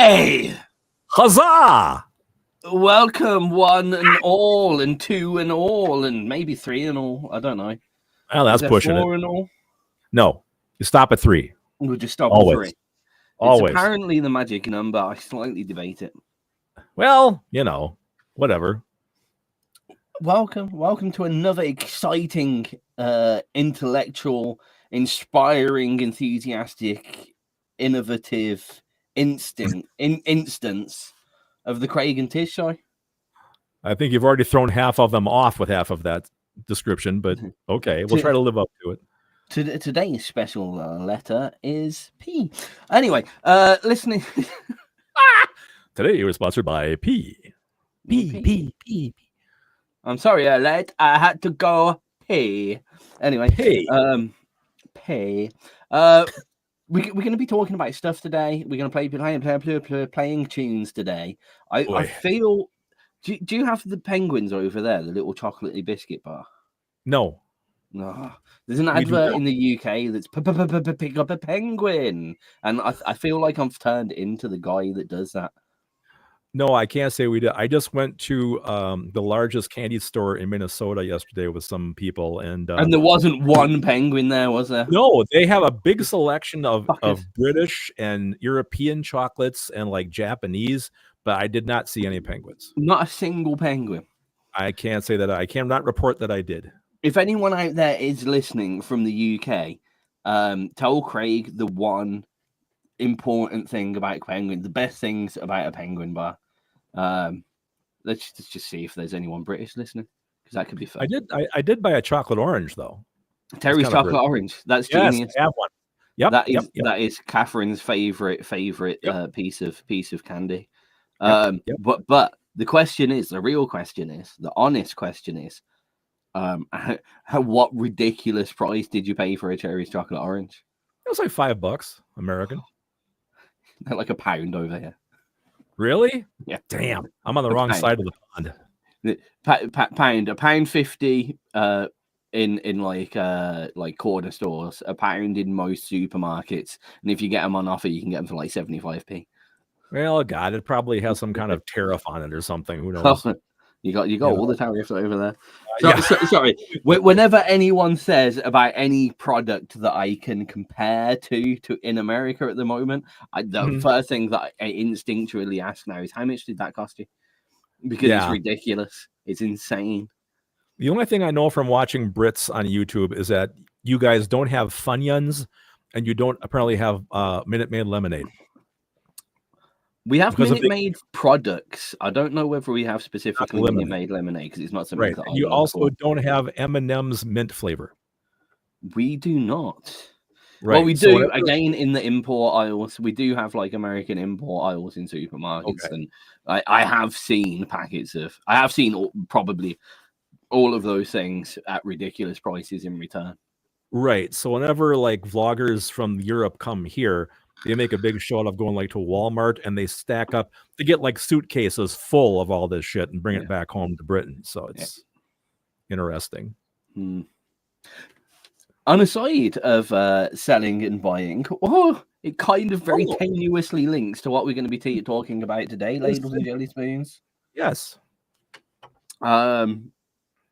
Hey! Huzzah! Welcome, one and all, and two and all, and maybe three and all. I don't know. Well, that's pushing four it. And all? No, you stop at 3. We'll just stop Always. at 3. Always. It's apparently the magic number. I slightly debate it. Well, whatever. Welcome to another exciting, intellectual, inspiring, enthusiastic, innovative instance of the Craig and Tizz show. I think you've already thrown half of them off with half of that description, but okay, we'll try to live up to it. Today's special letter is P. Anyway, listening. Today we're sponsored by P. P. I'm sorry, late. I had to go pee. Anyway, P. P. We're going to be talking about stuff today. We're going to playing tunes today. I feel. Do you have the penguins over there? The little chocolatey biscuit bar? No. No. There's an advert in the UK that's pick up a penguin, and I feel like I've turned into the guy that does that. No, I can't say we did. I just went to the largest candy store in Minnesota yesterday with some people, and there wasn't one penguin there, was there? No, they have a big selection of British and European chocolates and like Japanese, but I did not see any penguins. Not a single penguin. I can't say that. I cannot report that I did. If anyone out there is listening from the UK, tell Craig the one important thing about penguin, the best things about a penguin bar. Let's just see if there's anyone British listening, because that could be fun. I did buy a chocolate orange though. Terry's chocolate orange. That's genius. I have one. Yep. That is Catherine's favorite piece of candy. But the question is, the real question is, the honest question is, what ridiculous price did you pay for a Cherry's chocolate orange? It was like $5 American. Like £1 over here. Really? Yeah. Damn, I'm on the wrong side of the pond. £1.50 in like corner stores, £1 in most supermarkets, and if you get them on offer, you can get them for like 75p. Well, God, it probably has some kind of tariff on it or something. Who knows? You got all the tariffs over there. Sorry. Whenever anyone says about any product that I can compare to in America at the moment, the first thing that I instinctually ask now is, how much did that cost you? Because it's ridiculous. It's insane. The only thing I know from watching Brits on YouTube is that you guys don't have Funyuns, and you don't apparently have Minute Maid lemonade. We have Minute Maid products. I don't know whether we have specifically Minute Maid lemonade, because it's not something that I You also don't have M&M's mint flavor. We do not. Right. Well, we do, again, in the import aisles. We do have like American import aisles in supermarkets. Okay. And I have seen packets of... I have seen probably all of those things at ridiculous prices in return. Right. So whenever like vloggers from Europe come here, they make a big show out of going like to Walmart, and they stack up to get like suitcases full of all this shit and bring it back home to Britain. So it's interesting. On a side of selling and buying, it kind of very tenuously links to what we're going to be talking about today, ladles and jelly spoons. Yes.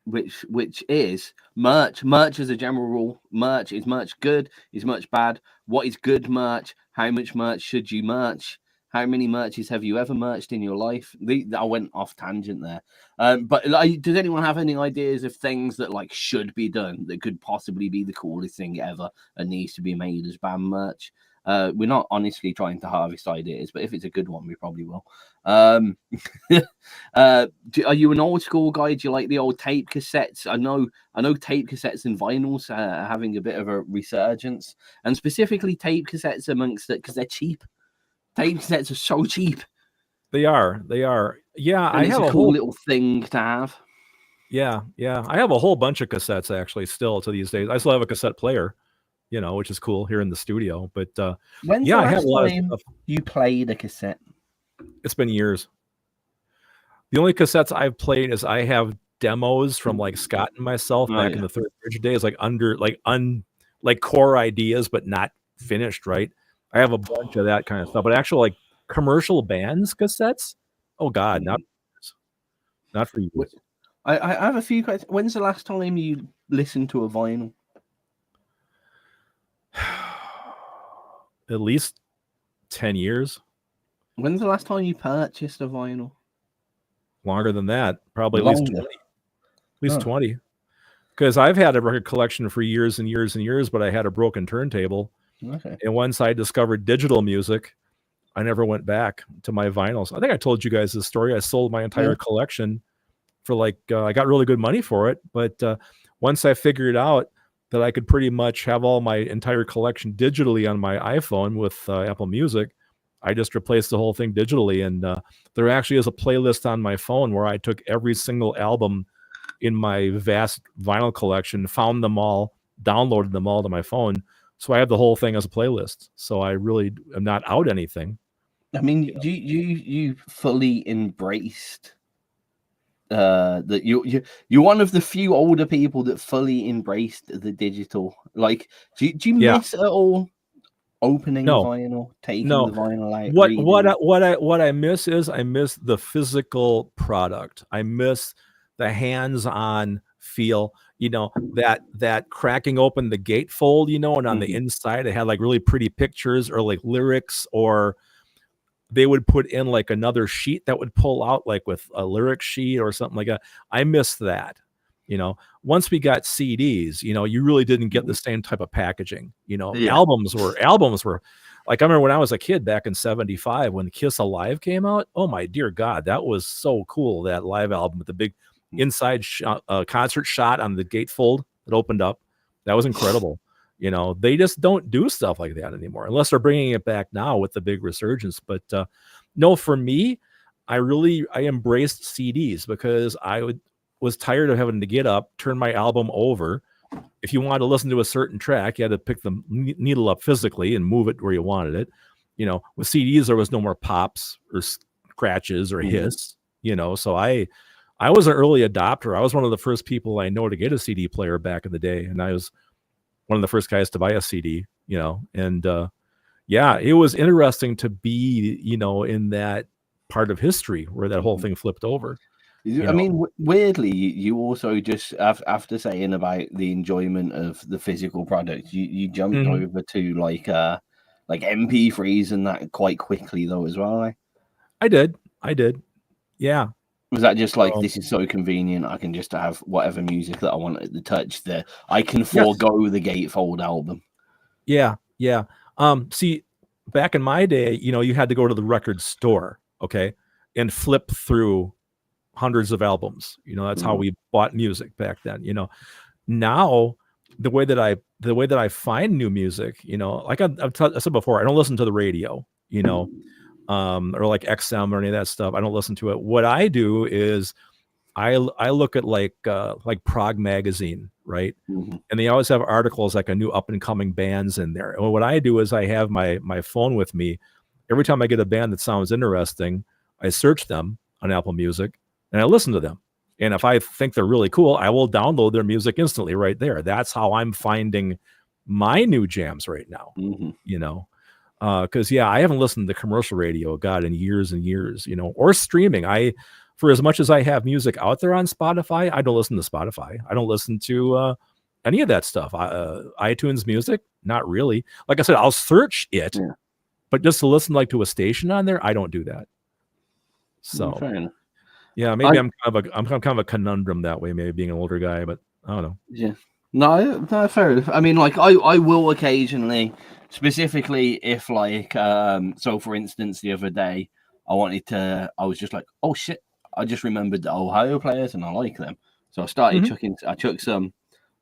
Which is merch. Merch as a general rule. Merch is merch good? Is merch bad? What is good merch? How much merch should you merch? How many merches have you ever merched in your life? I went off tangent there. But does anyone have any ideas of things that like should be done that could possibly be the coolest thing ever and needs to be made as band merch? We're not honestly trying to harvest ideas, but if it's a good one, we probably will. Are you an old school guy? Do you like the old tape cassettes? I know tape cassettes and vinyls are having a bit of a resurgence, and specifically tape cassettes amongst it because they're cheap. Tape cassettes are so cheap. They are. Yeah, and I have a cool little thing to have. Yeah. I have a whole bunch of cassettes actually still to these days. I still have a cassette player, which is cool here in the studio. But when's the last time you played a cassette? It's been years. The only cassettes I've played is I have demos from like Scott and myself back in the Third Bridge days, like core ideas, but not finished. Right. I have a bunch of that kind of stuff, but actually, like commercial bands cassettes. Oh God, not for years. I have a few questions. When's the last time you listened to a vinyl? At least 10 years. When's the last time you purchased a vinyl? Longer than that, probably Longer. at least 20. At least 20. Because I've had a record collection for years and years and years, but I had a broken turntable. Okay. And once I discovered digital music, I never went back to my vinyls. I think I told you guys this story. I sold my entire collection for like, I got really good money for it. But once I figured out that I could pretty much have all my entire collection digitally on my iPhone with Apple Music, I just replaced the whole thing digitally. And there actually is a playlist on my phone where I took every single album in my vast vinyl collection, found them all, downloaded them all to my phone. So I have the whole thing as a playlist. So I really am not out anything. I mean, you fully embraced that you're one of the few older people that fully embraced the digital. Like, do you miss at all opening vinyl, taking the vinyl out? What I miss is I miss the physical product. I miss the hands-on feel. You know, that cracking open the gatefold, you know, and on the inside it had like really pretty pictures or like lyrics, or they would put in like another sheet that would pull out like with a lyric sheet or something like that. I miss that. You know, once we got CDs, you know, you really didn't get the same type of packaging. You know, albums were like, I remember when I was a kid back in '75 when Kiss Alive came out. Oh my dear God, that was so cool. That live album with the big inside concert shot on the gatefold that opened up. That was incredible. You know, they just don't do stuff like that anymore unless they're bringing it back now with the big resurgence. But no, for me, I embraced CDs because I was tired of having to get up, turn my album over. If you wanted to listen to a certain track, you had to pick the needle up physically and move it where you wanted it. You know, with CDs, there was no more pops or scratches or hiss, you know, so I was an early adopter. I was one of the first people I know to get a CD player back in the day. And I was one of the first guys to buy a CD, you know, and yeah, it was interesting to be, you know, in that part of history where that whole thing flipped over. I mean, weirdly, you also just after saying about the enjoyment of the physical product, you jumped over to like MP3s and that quite quickly though as well. I did. Yeah. Was that just like, this is so convenient, I can just have whatever music that I want at the touch there. I can forego the gatefold album. Yeah. See, back in my day, you know, you had to go to the record store, okay, and flip through hundreds of albums. You know, that's how we bought music back then. You know, now the way that I find new music, you know, like I said before, I don't listen to the radio, you know, or like XM or any of that stuff. I don't listen to it. What I do is I look at like Prog Magazine, right? And they always have articles like a new up and coming bands in there. And what I do is I have my phone with me. Every time I get a band that sounds interesting, I search them on Apple Music and I listen to them. And if I think they're really cool, I will download their music instantly right there. That's how I'm finding my new jams right now, you know? Because I haven't listened to commercial radio, God, in years and years, you know, or streaming. For as much as I have music out there on Spotify, I don't listen to Spotify. I don't listen to any of that stuff. iTunes Music, not really. Like I said, I'll search it, but just to listen like to a station on there, I don't do that. So, maybe I'm kind of a conundrum that way. Maybe being an older guy, but I don't know. Yeah, no, fair enough. I mean, like I will occasionally. Specifically, if like, so for instance, the other day, I was just like, oh shit, I just remembered the Ohio players and I like them. So I started I chucked some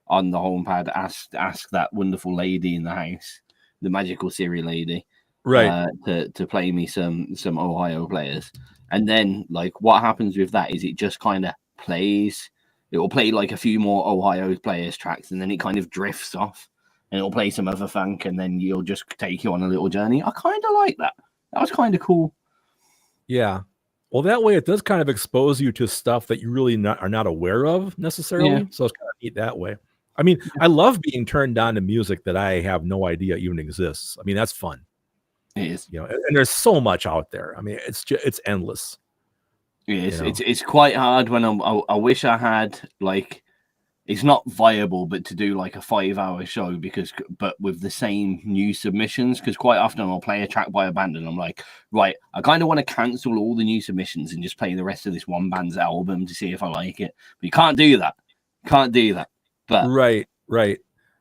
on the home pad, ask that wonderful lady in the house, the magical Siri lady, right, to play me some Ohio players. And then like what happens with that is it just kind of plays. It will play like a few more Ohio players tracks and then it kind of drifts off. And it'll play some other funk, and then you'll just take you on a little journey. I kind of like that. That was kind of cool. Yeah. Well, that way it does kind of expose you to stuff that you really are not aware of necessarily. Yeah. So it's kind of neat that way. I mean, I love being turned on to music that I have no idea even exists. I mean, that's fun. It is. You know, and there's so much out there. I mean, it's endless. It is. You know? It's quite hard when I wish I had like. It's not viable, but to do like a 5-hour show but with the same new submissions, because quite often I'll play a track by a band and I'm like, right, I kind of want to cancel all the new submissions and just play the rest of this one band's album to see if I like it. But you can't do that. But right.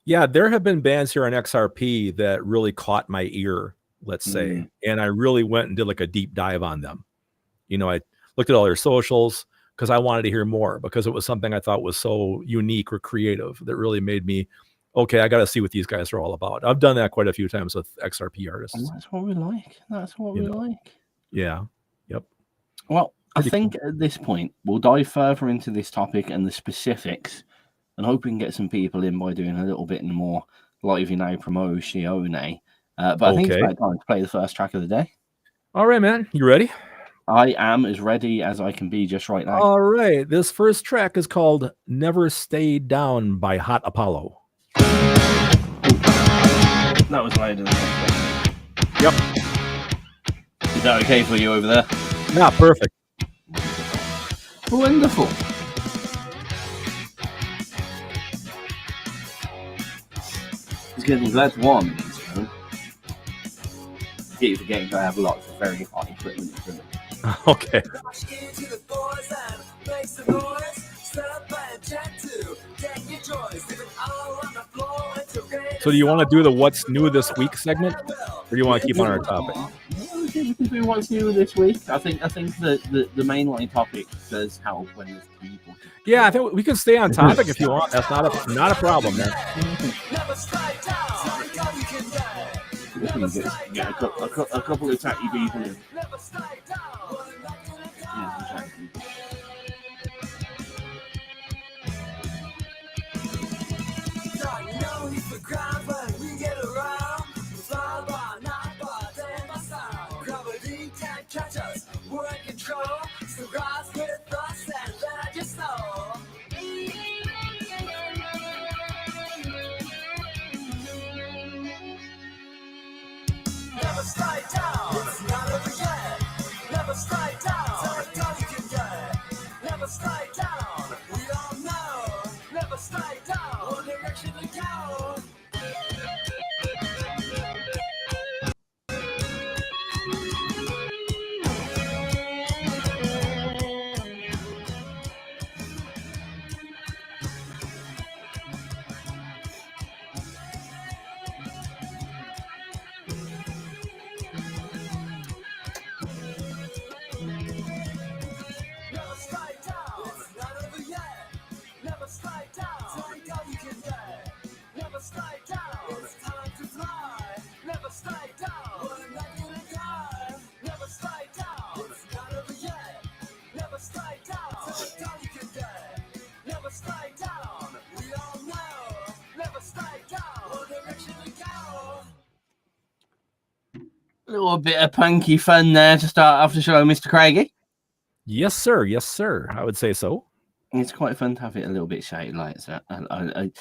Yeah, there have been bands here on XRP that really caught my ear, let's say, and I really went and did like a deep dive on them. You know, I looked at all their socials, because I wanted to hear more, because it was something I thought was so unique or creative that really made me, okay, I got to see what these guys are all about. I've done that quite a few times with XRP artists. And that's what we like. Yeah. Yep. Well, I think at this point, we'll dive further into this topic and the specifics, and hope we can get some people in by doing a little bit more lively now promotion. But I think it's about time to play the first track of the day. All right, man. You ready? I am as ready as I can be just right now. All right. This first track is called Never Stay Down by Hot Apollo. That was louder than I expected. Yep. Is that okay for you over there? Yeah, perfect. Wonderful. It's good. That's one. Keep forgetting I have lots of very hot equipment. Okay. So do you want to do the What's New This Week segment? Or do you want to keep on our topic? We can do What's New This Week. I think the mainline topic does help when there's people. Yeah, I think we can stay on topic if you want. That's not a problem, man. Get a couple of tatty people in. Never stay down, it's not over yet. Never stay down, take all you can get. Never stay down, we all know. Never stay down, one direction to go. A little bit of punky fun there to start off the show, Mr. Craigie. Yes, sir. Yes, sir. I would say so. It's quite fun to have it a little bit shouty like that. I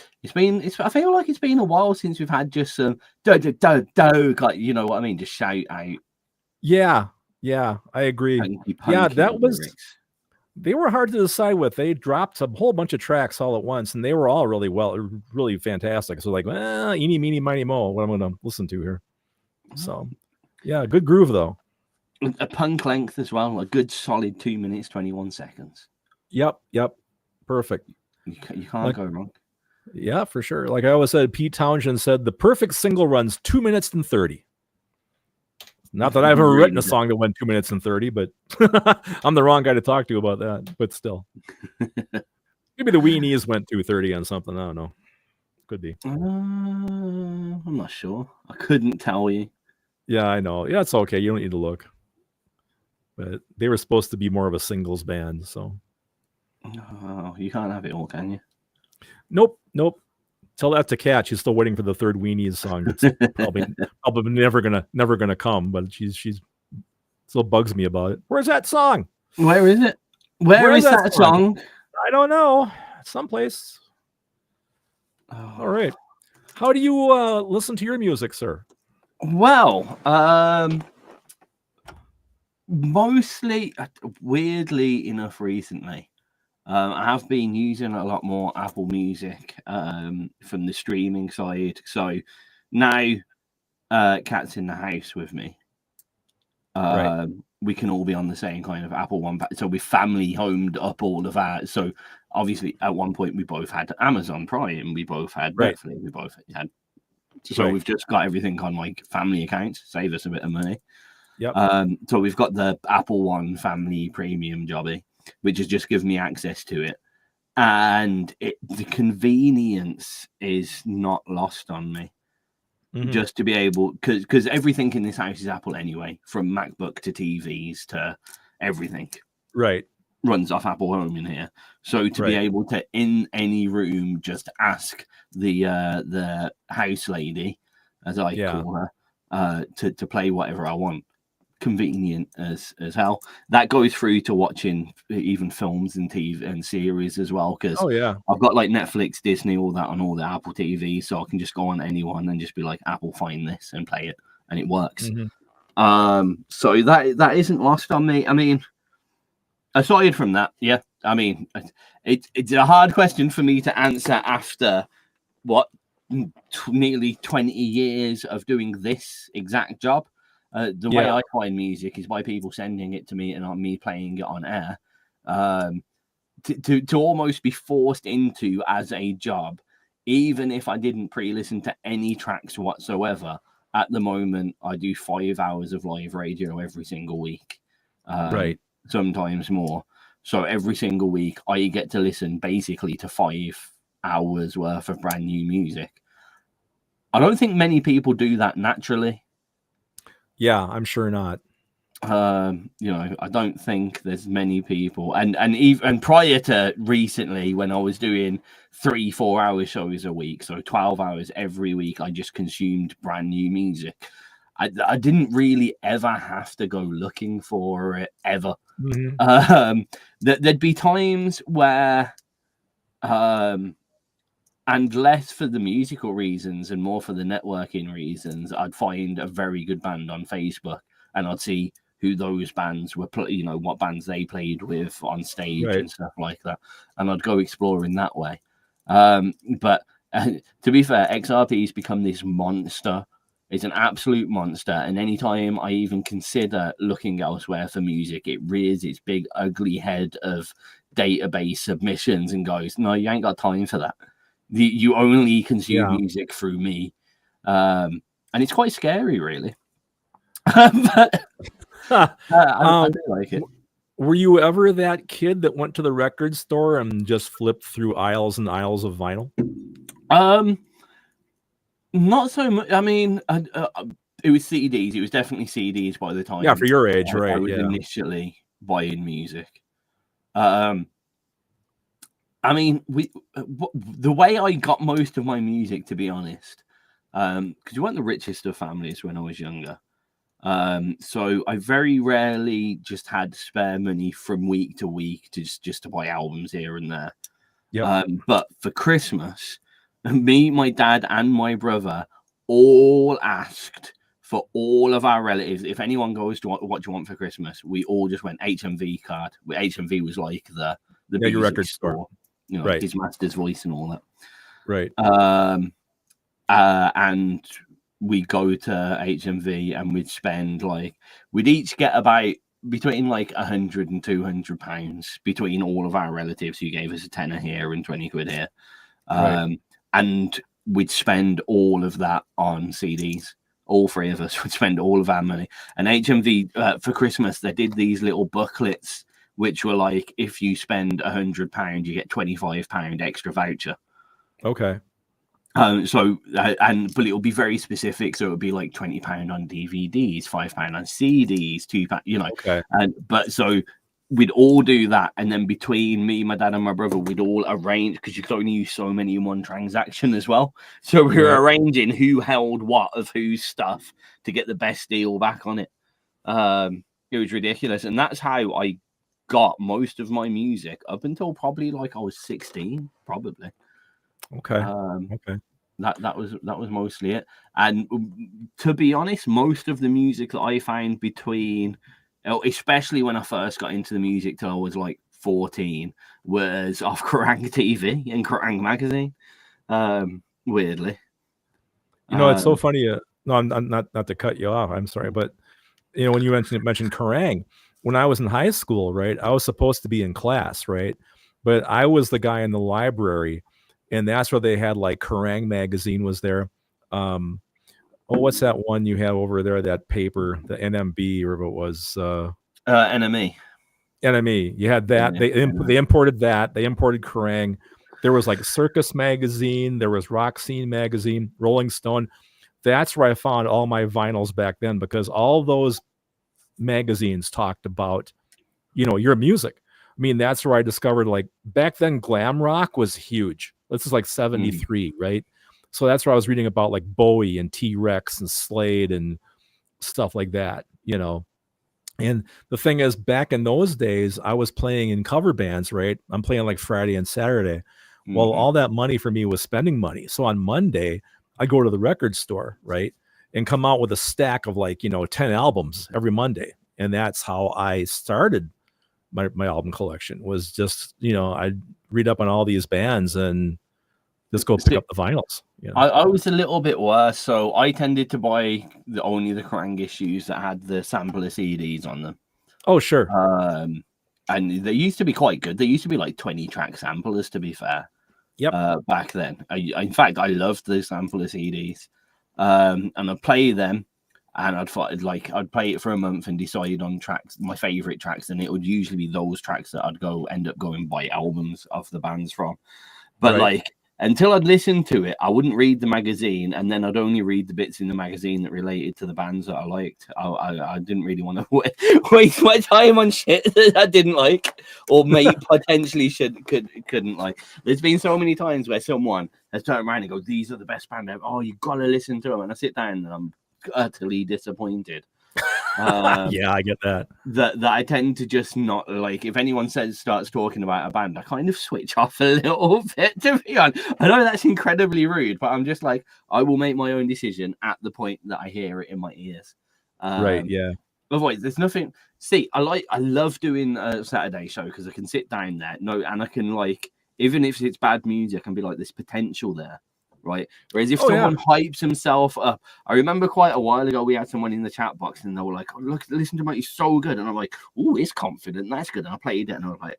feel like it's been a while since we've had just some do, like, you know what I mean, just shout out. Yeah, I agree. Punky that was. Lyrics. They were hard to decide with. They dropped a whole bunch of tracks all at once, and they were all really fantastic. So like, eeny, meeny, miny, mo, what I'm going to listen to here. So, yeah, good groove though. A punk length as well, a good solid 2 minutes 21 seconds. Yep, perfect. You can't go wrong. Yeah, for sure. Like I always said, Pete Townshend said the perfect single runs 2 minutes and 30. Not that I've ever written a song that went 2 minutes and 30, but I'm the wrong guy to talk to about that. But still, maybe the Weenies went 2:30 on something. I don't know. Could be. I'm not sure. I couldn't tell you. Yeah, I know. Yeah, it's okay. You don't need to look. But they were supposed to be more of a singles band, so. Oh, you can't have it all, can you? Nope. Tell that to Kat. She's still waiting for the third Weenies song. It's probably never gonna come, but she's still bugs me about it. Where's that song? Where is it? Where is that song? I don't know. Someplace. Oh. All right. How do you listen to your music, sir? Well, mostly, weirdly enough, recently, I have been using a lot more Apple Music from the streaming side. So now, Cat's in the house with me. Right. We can all be on the same kind of Apple One. So we family homed up all of our. So obviously, at one point, we both had Amazon Prime, we both had Right. Netflix, we both had. So we've just got everything on like family accounts, save us a bit of money. Yep. So we've got the Apple One Family Premium jobby, which has just given me access to it, and the convenience is not lost on me. Mhm. Just to be able, because everything in this house is Apple anyway, from MacBook to TVs to everything Right. runs off Apple Home in here. So to be Right. able to, in any room, just ask the house lady, as I call her, to play whatever I want. Convenient as hell. That goes through to watching even films and TV and series as well, because Oh yeah. I've got like Netflix, Disney, all that on all the Apple TV, so I can just go on anyone and just be like, Apple, find this and play it, and it works. So that isn't lost on me. I mean, aside from that, yeah, I mean, it's a hard question for me to answer after what nearly 20 years of doing this exact job. The way I find music is by people sending it to me and not me playing it on air. To almost be forced into as a job, even if I didn't pre-listen to any tracks whatsoever. At the moment, I do 5 hours of live radio every single week. Right. Sometimes more. So every single week, I get to listen basically to 5 hours worth of brand new music. I don't think many people do that naturally. Yeah, I'm sure not. I don't think there's many people, and even prior to recently, when I was doing 3-4 hour shows a week, so 12 hours every week, I just consumed brand new music. I didn't really ever have to go looking for it ever. There'd be times where, and less for the musical reasons and more for the networking reasons, I'd find a very good band on Facebook and I'd see who those bands were, what bands they played with on stage and stuff like that. And I'd go exploring that way. But to be fair, XRP's become this monster. It's an absolute monster. And anytime I even consider looking elsewhere for music, it rears its big, ugly head of database submissions and goes, no, you ain't got time for that. You only consume music through me. And it's quite scary, really. But I do like it. Were you ever that kid that went to the record store and just flipped through aisles and aisles of vinyl? Not so much. I mean, it was CDs. It was definitely CDs by the time. Yeah, for your age, right? I was initially buying music. I mean, the way I got most of my music, to be honest, because we weren't the richest of families when I was younger. So I very rarely just had spare money from week to week just to buy albums here and there. But for Christmas, me, my dad, and my brother all asked for all of our relatives, if anyone goes to what do you want for Christmas, we all just went HMV card. HMV was like the your record store. His master's voice and all that. Right. And we go to HMV and we'd spend we'd each get about between £100 and £200 between all of our relatives who gave us a tenner here and 20 quid here. And we'd spend all of that on CDs. All three of us would spend all of our money. And HMV, for Christmas, they did these little booklets, which were like, if you spend £100, you get £25 extra voucher. Okay. But it'll be very specific. So it would be like £20 on DVDs, £5 on CDs, £2, Okay. But so we'd all do that. And then between me, my dad and my brother, we'd all arrange, because you could only use so many in one transaction as well. So we were arranging who held what of whose stuff to get the best deal back on it. It was ridiculous. And that's how I got most of my music up until probably I was 16, probably. Okay. That was mostly it. And to be honest, most of the music that I found between, especially when I first got into the music till I was like 14, was off Kerrang TV and Kerrang magazine. Weirdly, You know, it's so funny. No, I'm not to cut you off. I'm sorry, but you know, when you mentioned Kerrang, when I was in high school, right, I was supposed to be in class, right, but I was the guy in the library, and that's where they had like Kerrang magazine was there. Oh, what's that one you have over there? That paper, the NMB, or it was NME. NME. You had that. They imported that. They imported Kerrang. There was like Circus magazine. There was Rock Scene magazine, Rolling Stone. That's where I found all my vinyls back then, because all those magazines talked about, you know, your music. I mean, that's where I discovered, like, back then glam rock was huge. This is like 73, right? So that's where I was reading about like Bowie and T-Rex and Slade and stuff like that, you know. And the thing is, back in those days, I was playing in cover bands, right? I'm playing like Friday and Saturday. Well, all that money for me was spending money. So on Monday, I go to the record store, right, and come out with a stack of like, you know, 10 albums every Monday. And that's how I started my album collection, was just, you know, I'd read up on all these bands and just go pick up the vinyls. You know? I was a little bit worse. So I tended to buy only the Kerrang issues that had the sampler CDs on them. Oh, sure. And they used to be quite good. They used to be like 20-track samplers, to be fair. Yep. Back then. In fact, I loved the sampler CDs. And I'd play them, and I'd play it for a month and decide on tracks, my favorite tracks, and it would usually be those tracks that I'd end up going buy albums of the bands from. But like, until I'd listen to it, I wouldn't read the magazine, and then I'd only read the bits in the magazine that related to the bands that I liked. I didn't really want to waste my time on shit that I didn't like, or potentially couldn't like. There's been so many times where someone has turned around and go, "These are the best band ever. Oh, you gotta listen to them," and I sit down and I'm utterly disappointed. Yeah, I get that. That I tend to just not like. If anyone starts talking about a band, I kind of switch off a little bit, to be honest. I know that's incredibly rude, but I'm just like, I will make my own decision at the point that I hear it in my ears. Right, yeah. Otherwise, there's nothing. See, I love doing a Saturday show because I can sit down there, and I can, like, even if it's bad music, I can be like, there's potential there. Right. Whereas if someone hypes himself up, I remember quite a while ago we had someone in the chat box and they were like, "Oh, look, listen to me, he's so good." And I'm like, "Oh, he's confident. That's good." And I played it and I was like,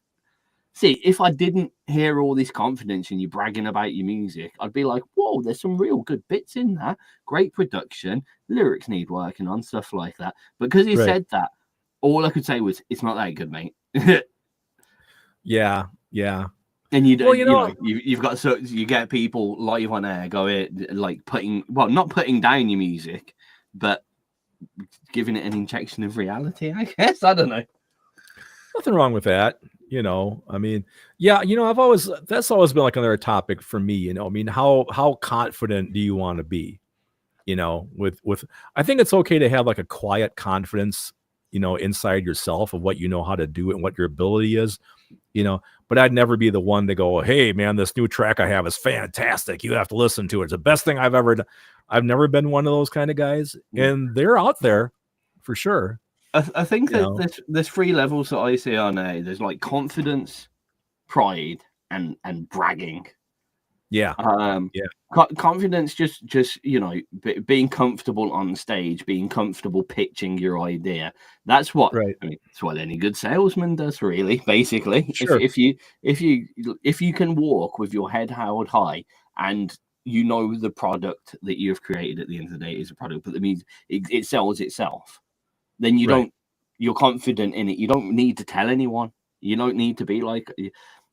see, if I didn't hear all this confidence in you bragging about your music, I'd be like, "Whoa, there's some real good bits in there. Great production, lyrics need working on, stuff like that." Because he said that, all I could say was, "It's not that good, mate." Yeah. And you've got, so you get people live on air going, like, not putting down your music, but giving it an injection of reality, I guess. I don't know. Nothing wrong with that. You know, I mean, yeah, you know, that's always been like another topic for me, you know. I mean, how confident do you want to be? You know, with I think it's okay to have like a quiet confidence, you know, inside yourself of what you know how to do and what your ability is, you know. But I'd never be the one to go, "Hey, man, this new track I have is fantastic. You have to listen to it. It's the best thing I've ever done." I've never been one of those kind of guys, and they're out there for sure. I think that there's 3 levels that I see on there. There's like confidence, pride, and bragging. Yeah. Confidence, just you know, being comfortable on stage, being comfortable pitching your idea. That's what I mean, it's what any good salesman does, really. Basically, sure. if you can walk with your head held high and you know the product that you've created at the end of the day is a product, but that means it sells itself, then you're confident in it. You don't need to tell anyone. You don't need to be like.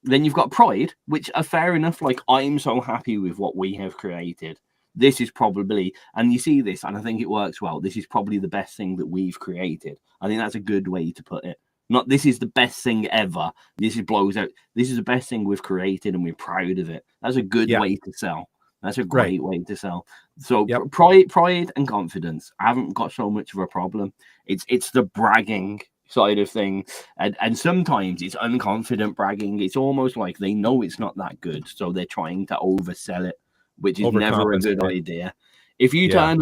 Then you've got pride, which are fair enough. Like, I'm so happy with what we have created. This is probably, and you see this, and I think it works well. This is probably the best thing that we've created. I think that's a good way to put it. Not this is the best thing ever. This blows out. This is the best thing we've created, and we're proud of it. That's a good way to sell. That's a great way to sell. So pride and confidence. I haven't got so much of a problem. It's the bragging side of thing, and sometimes it's unconfident bragging. It's almost like they know it's not that good, so they're trying to oversell it which is never a good Overcompensate. idea. If you Yeah.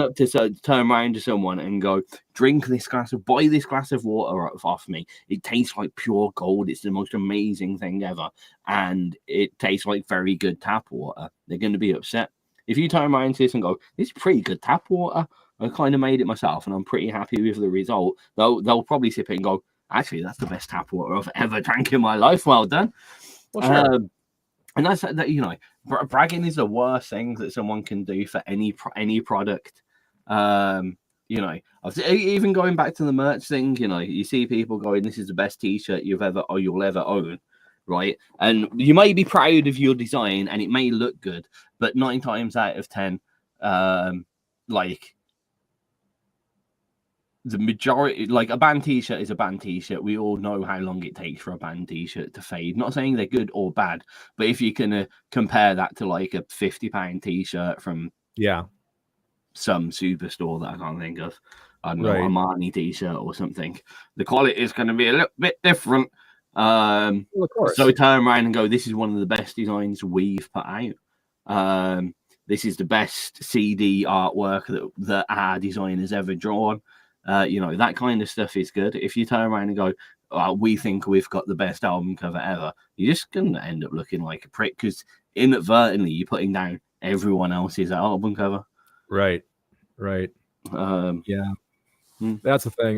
turn around to someone and go, buy this glass of water off me. It tastes like pure gold. It's the most amazing thing ever. And it tastes like very good tap water. They're going to be upset. If you turn around to this and go, this is pretty good tap water. I kind of made it myself and I'm pretty happy with the result. They'll probably sip it and go, actually, that's the best tap water I've ever drank in my life. Well done. Well, sure. And that's that, you know, bragging is the worst thing that someone can do for any product. You know, even going back to the merch thing, you know, you see people going, this is the best t-shirt you'll ever own, right? And you may be proud of your design and it may look good, but 9 times out of 10, like the majority, like a band t-shirt is a band t-shirt. We all know how long it takes for a band t-shirt to fade. Not saying they're good or bad, but if you can compare that to like a £50 t-shirt from some superstore that I can't think of, I don't know, a Marnie t-shirt or something, the quality is going to be a little bit different. Well, of course. So turn around and go, this is one of the best designs we've put out. This is the best CD artwork that our designer's ever drawn. You know, that kind of stuff is good. If you turn around and go, we think we've got the best album cover ever, you're just going to end up looking like a prick because inadvertently you're putting down everyone else's album cover. Right. Yeah. That's the thing.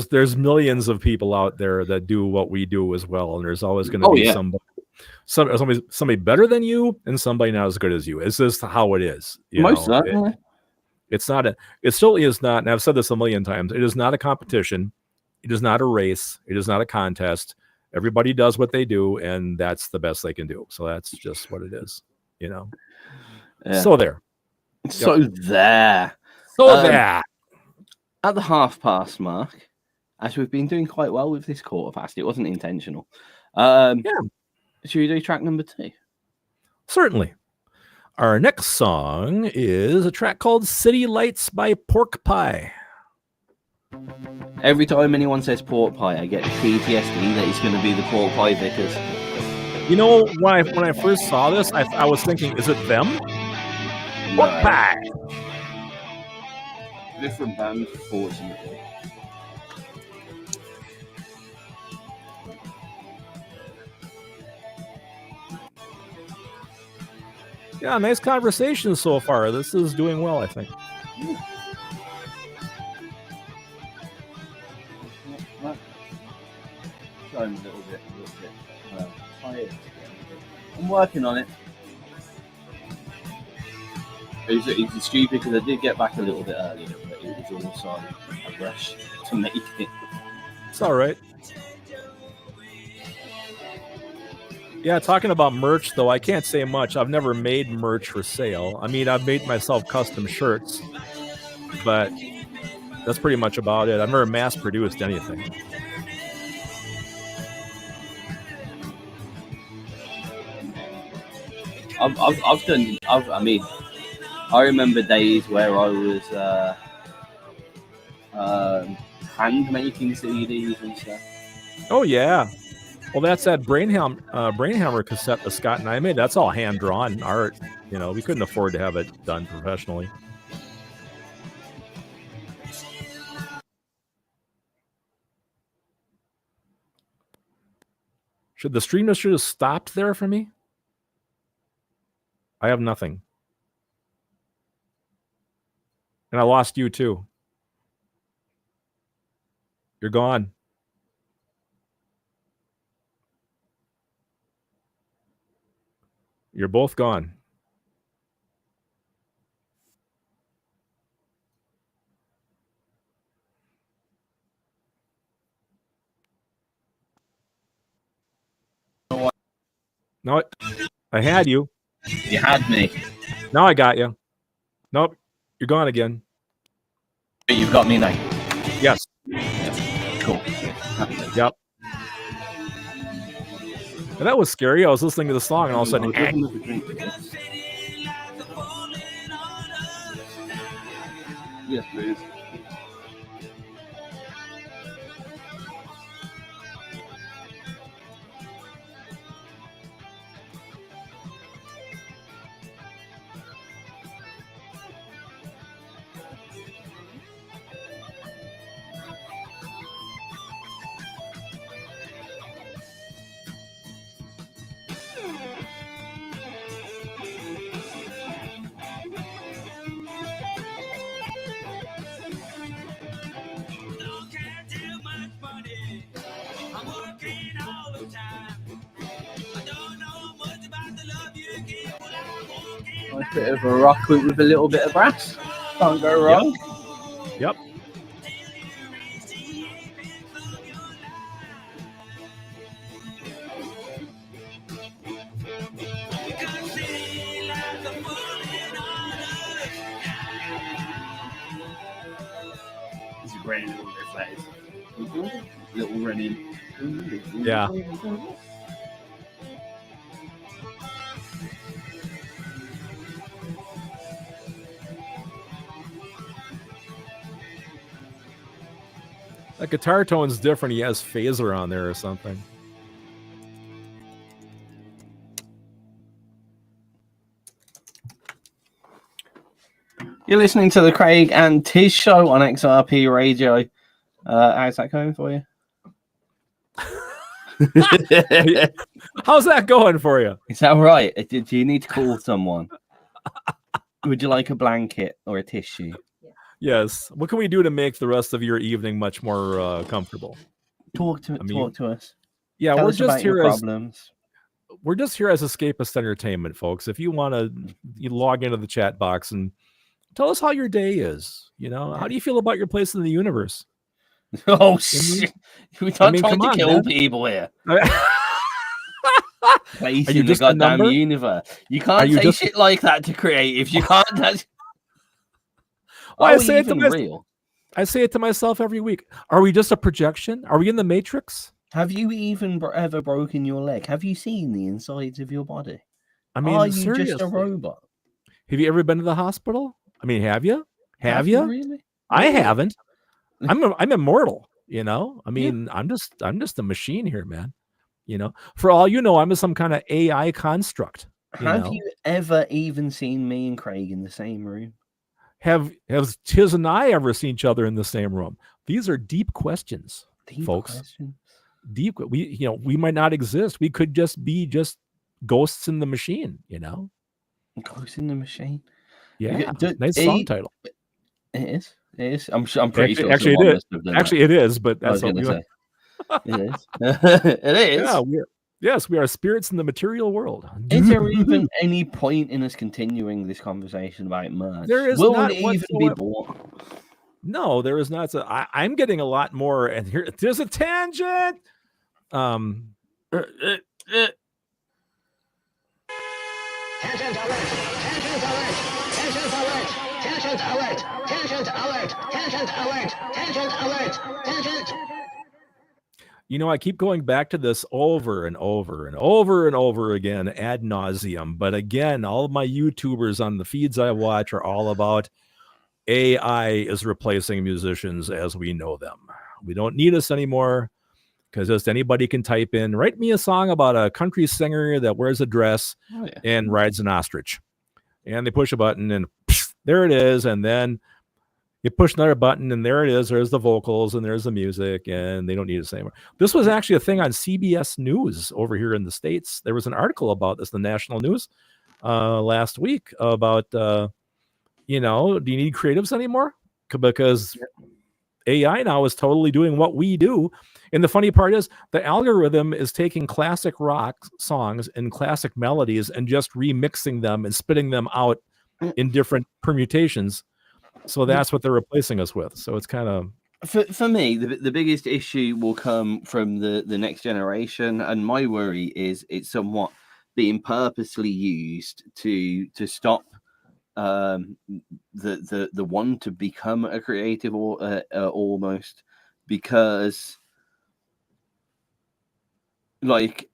There's millions of people out there that do what we do as well, and there's always going to be somebody better than you and somebody not as good as you. It's just how it is. Most certainly. It still is not, and I've said this a million times, it is not a competition. It is not a race. It is not a contest. Everybody does what they do, and that's the best they can do. So that's just what it is, you know. Yeah. So there. There. At the half-past mark, as we've been doing quite well with this quarter past, it wasn't intentional. Should we do track number 2? Certainly. Our next song is a track called City Lights by PorkPie. Every time anyone says PorkPie, I get PTSD that it's going to be the PorkPie Vickers. You know, when I first saw this, I was thinking, is it them? PorkPie. Different band, fortunately. Yeah, nice conversation so far. This is doing well, I think. I'm a little bit tired. I'm working on it. It's stupid because I did get back a little bit earlier, but it was also a rush to make it. It's all right. Yeah, talking about merch, though, I can't say much. I've never made merch for sale. I mean, I've made myself custom shirts, but that's pretty much about it. I've never mass-produced anything. I remember days where I was hand making CDs and stuff. Oh, yeah. Well, that's that Brainhammer cassette that Scott and I made. That's all hand-drawn art. You know, we couldn't afford to have it done professionally. The stream just should have stopped there for me? I have nothing. And I lost you, too. You're gone. You're both gone. No, I had you. You had me. Now I got you. Nope, you're gone again. But you've got me now. Yes. Cool. Yep. And that was scary. I was listening to the song and all of a sudden, Yes, please. Nice bit of a rock with a little bit of brass. Can't go wrong. Yep. It's a great little riff, that is. Little running. Yeah. That guitar tone's different. He has phaser on there or something. You're listening to the Craig and Tizz show on XRP Radio. How's that going for you? How's that going for you? Is that right? Do you need to call someone? Would you like a blanket or a tissue? Yes. What can we do to make the rest of your evening much more comfortable? Talk to us. Yeah, Tell we're us just about your here as problems. we're just here as escapist entertainment, folks. If you want to, you log into the chat box and tell us how your day is. You know, how do you feel about your place in the universe? Oh shit! We're not trying come to on, kill man. people here. Place Are you in the just a goddamn number? universe. You can't you say just- shit like that to creative. You can't. That's... Well, Are I we say it to even myself. real? I say it to myself every week. Are we just a projection? Are we in the Matrix? Have you even ever broken your leg? Have you seen the insides of your body? I mean, Are you seriously. just a robot? Have you ever been to the hospital? I mean, have you? Have you? really? I Really? haven't. I'm immortal. You know. I mean, I'm just a machine here, man. You know. For all you know, I'm some kind of AI construct. Have know? you ever even seen me and Craig in the same room? Have Tizz and I ever seen each other in the same room? These are deep questions, Deep folks. questions. Deep. We might not exist. We could just be ghosts in the machine. You know. Ghost in the Machine. Yeah. Do- Nice it- song title. It is. It is. I'm pretty sure. Actually, someone it is. must have done Actually, it is. But that. I was that's what going we. to say. It is. It is. Yeah. Yes, we are spirits in the material world. Is there even any point in us continuing this conversation about merch? There is Will not it even be whatsoever. bought? No, there is not. I'm getting a lot more, and here there's a tangent. Tangent alert! Tangent alert! Tangent alert! Tangent alert! Tangent alert! Tangent alert! Tangent alert! Tangent! You know, I keep going back to this over and over and over and over again ad nauseum. But again, all of my YouTubers on the feeds I watch are all about AI is replacing musicians as we know them. We don't need us anymore because just anybody can type in, write me a song about a country singer that wears a dress and rides an ostrich. And they push a button and there it is. And then you push another button and there it is. There's the vocals and there's the music and they don't need us anymore. This was actually a thing on CBS News over here in the States. There was an article about this, the national news last week about, do you need creatives anymore? Because AI now is totally doing what we do. And the funny part is the algorithm is taking classic rock songs and classic melodies and just remixing them and spitting them out in different permutations. So that's what they're replacing us with. So it's kind of... For me, the biggest issue will come from the next generation. And my worry is it's somewhat being purposely used to stop the one to become a creative or almost, because like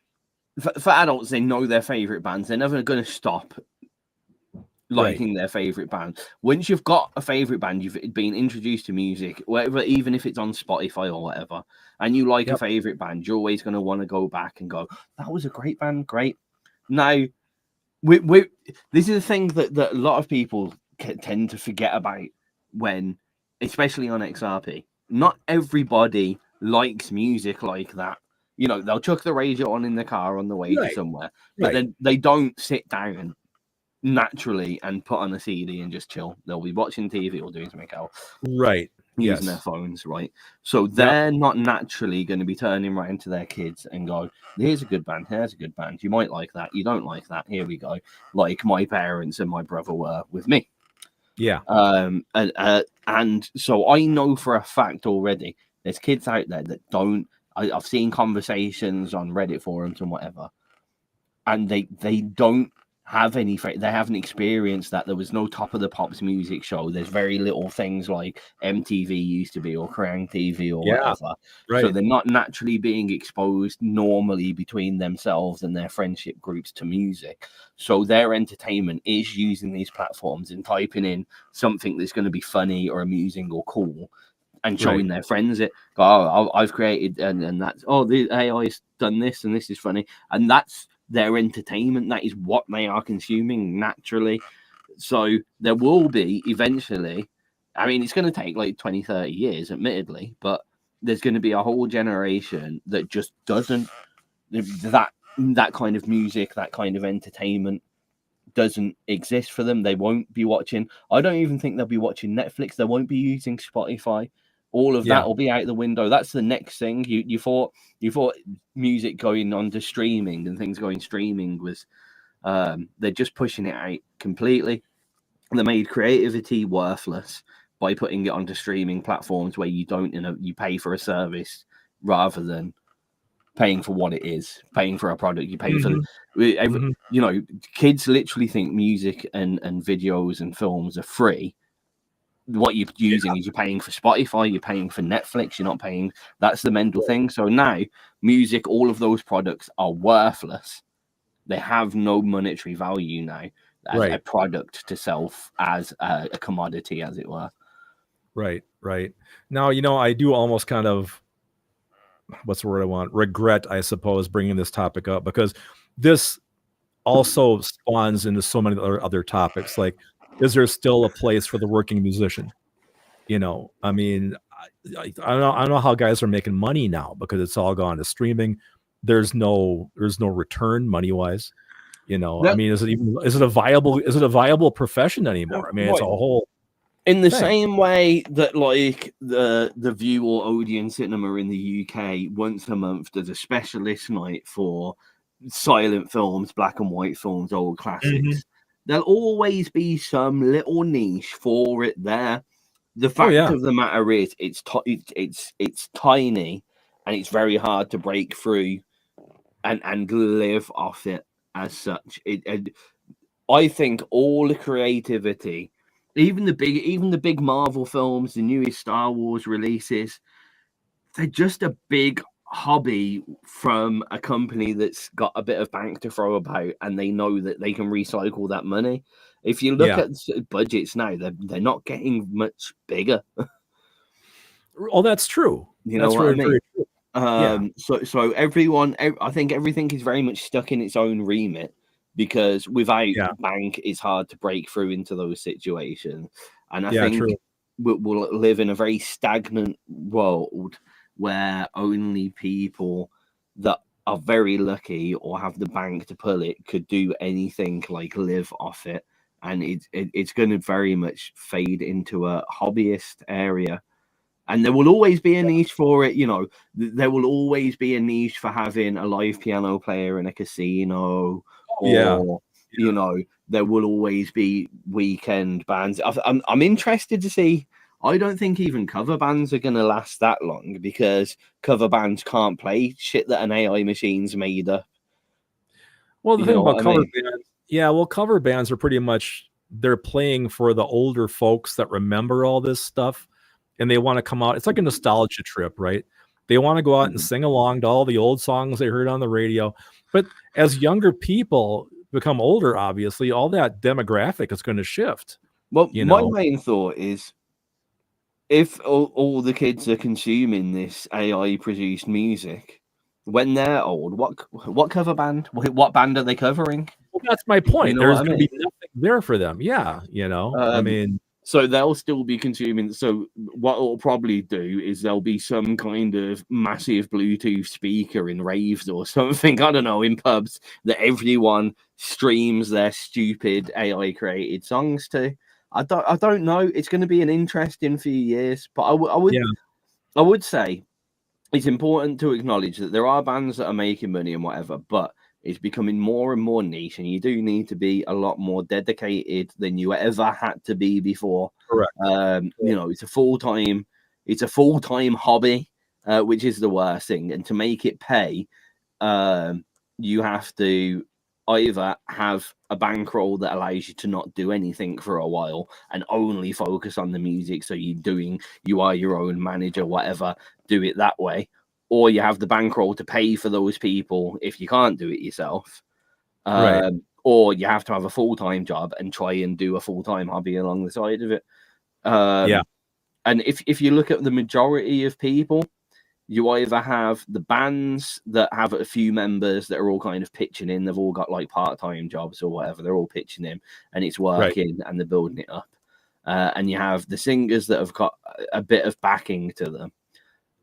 for adults, they know their favorite bands. They're never going to stop liking their favorite band. Once you've got a favorite band, you've been introduced to music, whatever, even if it's on Spotify or whatever, and you like a favorite band, you're always going to want to go back and go, that was a great band, great. Now, this is the thing that a lot of people tend to forget about when, especially on XRP, not everybody likes music like that. You know, they'll chuck the radio on in the car on the way to somewhere, but then they don't sit down naturally and put on a CD and just chill. They'll be watching TV or doing something else. Right. using their phones, right? So they're not naturally going to be turning right into their kids and go, here's a good band, here's a good band. You might like that, you don't like that, here we go. Like my parents and my brother were with me. Yeah. And so I know for a fact already there's kids out there that don't. I've seen conversations on Reddit forums and whatever, and they don't have any. They haven't experienced that. There was no Top of the Pops music show. There's very little things like MTV used to be or Kerrang TV or whatever. Right. So they're not naturally being exposed normally between themselves and their friendship groups to music. So their entertainment is using these platforms and typing in something that's going to be funny or amusing or cool and showing their friends it. Oh, I've created and that's the AI's done this and this is funny. And that's their entertainment. That is what they are consuming naturally. So there will be eventually, I mean, it's going to take like 20, 30 years, admittedly, but there's going to be a whole generation that just doesn't, that kind of music, that kind of entertainment doesn't exist for them. They won't be watching. I don't even think they'll be watching Netflix. They won't be using Spotify. All of that will be out the window. That's the next thing. You thought music going on to streaming and things going streaming was they're just pushing it out completely. They made creativity worthless by putting it onto streaming platforms where you don't, you pay for a service rather than paying for what it is, paying for a product. You pay for kids literally think music and videos and films are free. What you're using is you're paying for Spotify, you're paying for Netflix, you're not paying. That's the mental thing. So now music, all of those products are worthless. They have no monetary value now as a product to sell as a commodity, as it were. Right. Now, I do almost kind of, what's the word I want? Regret, I suppose, bringing this topic up, because this also spawns into so many other topics. Like, is there still a place for the working musician? I mean, I don't know how guys are making money now because it's all gone to streaming. There's no return money wise. I mean, is it a viable profession anymore? I mean, it's a whole. In the same way that like the View or Odeon Cinema in the UK once a month does a specialist night for silent films, black and white films, old classics. There'll always be some little niche for it there. The fact of the matter is, it's tiny, and it's very hard to break through and live off it as such. I think all the creativity, even the big Marvel films, the newest Star Wars releases, they're just a big hobby from a company that's got a bit of bank to throw about, and they know that they can recycle that money. If you look at budgets now, they're not getting much bigger. Oh, that's true. That's what I mean. Very true. So everyone, I think everything is very much stuck in its own remit, because without bank, it's hard to break through into those situations. And I think we'll live in a very stagnant world where only people that are very lucky or have the bank to pull it could do anything like live off it. And it's going to very much fade into a hobbyist area. And there will always be a niche for it. There will always be a niche for having a live piano player in a casino. Or, there will always be weekend bands. I'm interested to see. I don't think even cover bands are going to last that long, because cover bands can't play shit that an AI machine's made up. Well, the thing about cover bands are pretty much, they're playing for the older folks that remember all this stuff, and they want to come out. It's like a nostalgia trip, right? They want to go out and sing along to all the old songs they heard on the radio. But as younger people become older, obviously, all that demographic is going to shift. Well, my main thought is, if all the kids are consuming this AI-produced music, when they're old, what cover band? What band are they covering? Well, that's my point. There's going to be nothing there for them. Yeah, I mean, so they'll still be consuming. So what it'll probably do is there'll be some kind of massive Bluetooth speaker in raves or something, I don't know, in pubs, that everyone streams their stupid AI-created songs to. I don't know. It's going to be an interesting few years, but I would say it's important to acknowledge that there are bands that are making money and whatever, but it's becoming more and more niche, and you do need to be a lot more dedicated than you ever had to be before. Correct. You know, it's a full-time hobby, which is the worst thing. And to make it pay, you have to either have a bankroll that allows you to not do anything for a while and only focus on the music. So you are your own manager, whatever, do it that way. Or you have the bankroll to pay for those people if you can't do it yourself. Right. Or you have to have a full-time job and try and do a full-time hobby along the side of it. And if you look at the majority of people, you either have the bands that have a few members that are all kind of pitching in. They've all got like part-time jobs or whatever. They're all pitching in and it's working and they're building it up. And you have the singers that have got a bit of backing to them.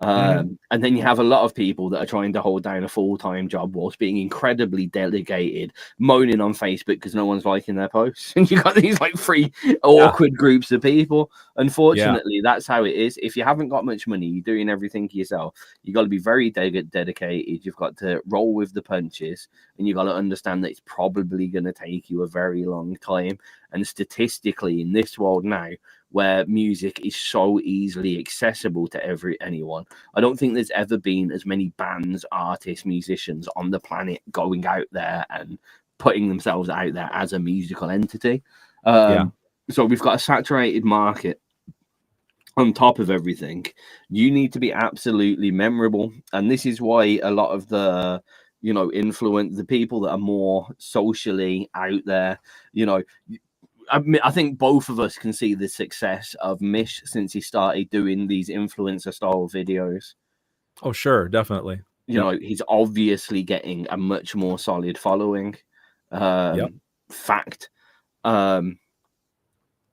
And then you have a lot of people that are trying to hold down a full-time job whilst being incredibly delegated, moaning on Facebook because no one's liking their posts. And you got these like three awkward groups of people. Unfortunately, that's how it is. If you haven't got much money, you're doing everything yourself. You got to be very dedicated. You've got to roll with the punches, and you got to understand that it's probably going to take you a very long time. And statistically, in this world now, where music is so easily accessible to anyone, I don't think there's ever been as many bands, artists, musicians on the planet going out there and putting themselves out there as a musical entity. So we've got a saturated market. On top of everything, you need to be absolutely memorable. And this is why a lot of the, influence, the people that are more socially out there, I think both of us can see the success of Mish since he started doing these influencer style videos. Oh, sure. Definitely. He's obviously getting a much more solid following. Fact.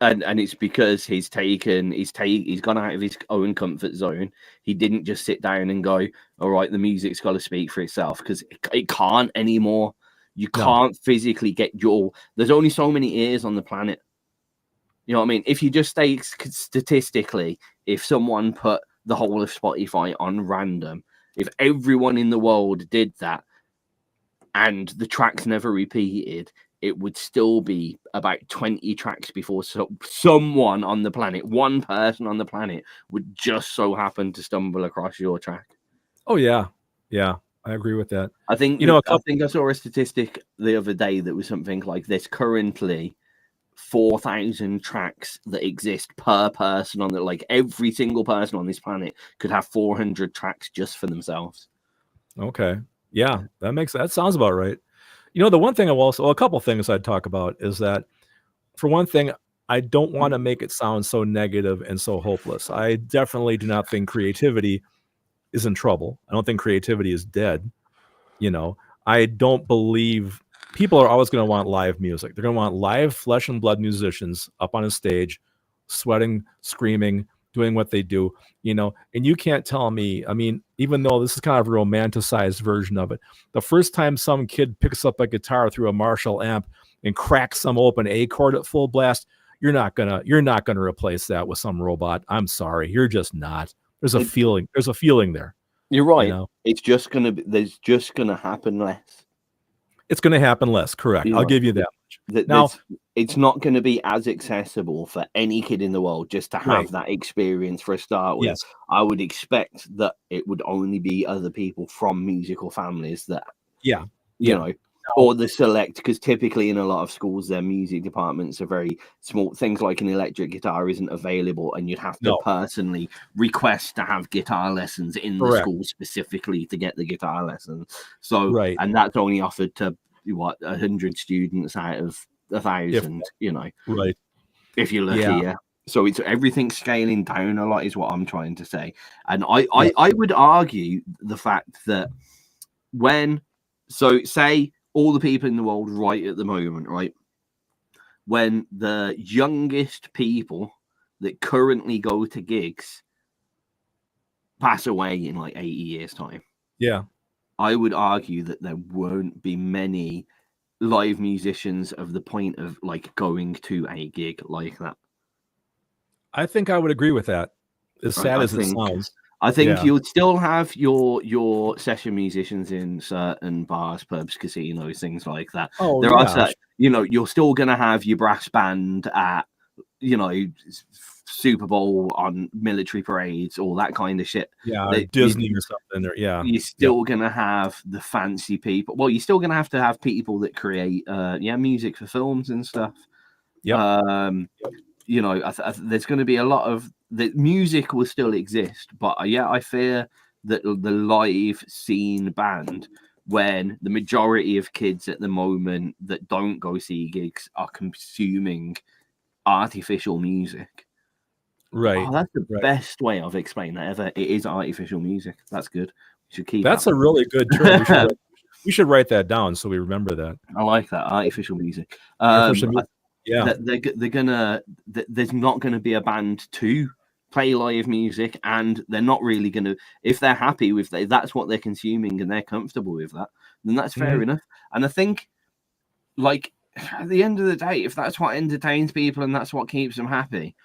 And it's because he's gone out of his own comfort zone. He didn't just sit down and go, all right, the music's got to speak for itself, because it can't anymore. You can't physically get there's only so many ears on the planet. You know what I mean? If you just stay statistically, if someone put the whole of Spotify on random, if everyone in the world did that and the tracks never repeated, it would still be about 20 tracks before someone on the planet, one person on the planet, would just so happen to stumble across your track. Oh, yeah. Yeah. I agree with that. I think I think I saw a statistic the other day that was something like this. Currently, 4,000 tracks that exist per person on like every single person on this planet could have 400 tracks just for themselves. Okay. Yeah, that sounds about right. The one thing a couple things I'd talk about is that, for one thing, I don't want to make it sound so negative and so hopeless. I definitely do not think creativity is in trouble. I don't think creativity is dead. I don't believe people are always going to want live music. They're going to want live flesh and blood musicians up on a stage, sweating, screaming, doing what they do, and you can't tell me, I mean, even though this is kind of a romanticized version of it, the first time some kid picks up a guitar through a Marshall amp and cracks some open A chord at full blast, you're not gonna replace that with some robot. I'm sorry. You're just not. There's a feeling there. You're right. There's just gonna happen less. It's gonna happen less. Correct. I'll give you that much. Now, it's not going to be as accessible for any kid in the world just to have that experience for a start with. Yes. I would expect that it would only be other people from musical families that, or the select, because typically in a lot of schools, their music departments are very small. Things like an electric guitar isn't available, and you'd have to personally request to have guitar lessons in the school specifically to get the guitar lessons. So, and that's only offered to 100 students out of 1,000, right? If you're lucky, So it's everything scaling down a lot is what I'm trying to say. And I would argue the fact that say all the people in the world right at the moment, right, when the youngest people that currently go to gigs pass away in like 80 years time, I would argue that there won't be many live musicians of the point of like going to a gig like that. I think I would agree with that. As sad as it sounds. I think Yeah. you'll still have your session musicians in certain bars, pubs, casinos, things like that. Oh, there yeah. are, you're still gonna have your brass band at, Super Bowl, on military parades, all that kind of shit. Yeah, Disney or something. Or yeah, you're still gonna have the fancy people. Well, you're still gonna have to have people that create, music for films and stuff. Yep. There's going to be a lot of the music will still exist, but I fear that the live scene band, when the majority of kids at the moment that don't go see gigs are consuming artificial music. Right. Oh, that's the best way I've explained that ever. It is artificial music. That's good. We should keep That's that a really good term. We should write that down so we remember that. I like that, artificial music. Yeah, they're gonna. There's not gonna be a band to play live music, and they're not really gonna. If they're happy with that's what they're consuming and they're comfortable with that, then that's fair enough. And I think, like, at the end of the day, if that's what entertains people and that's what keeps them happy,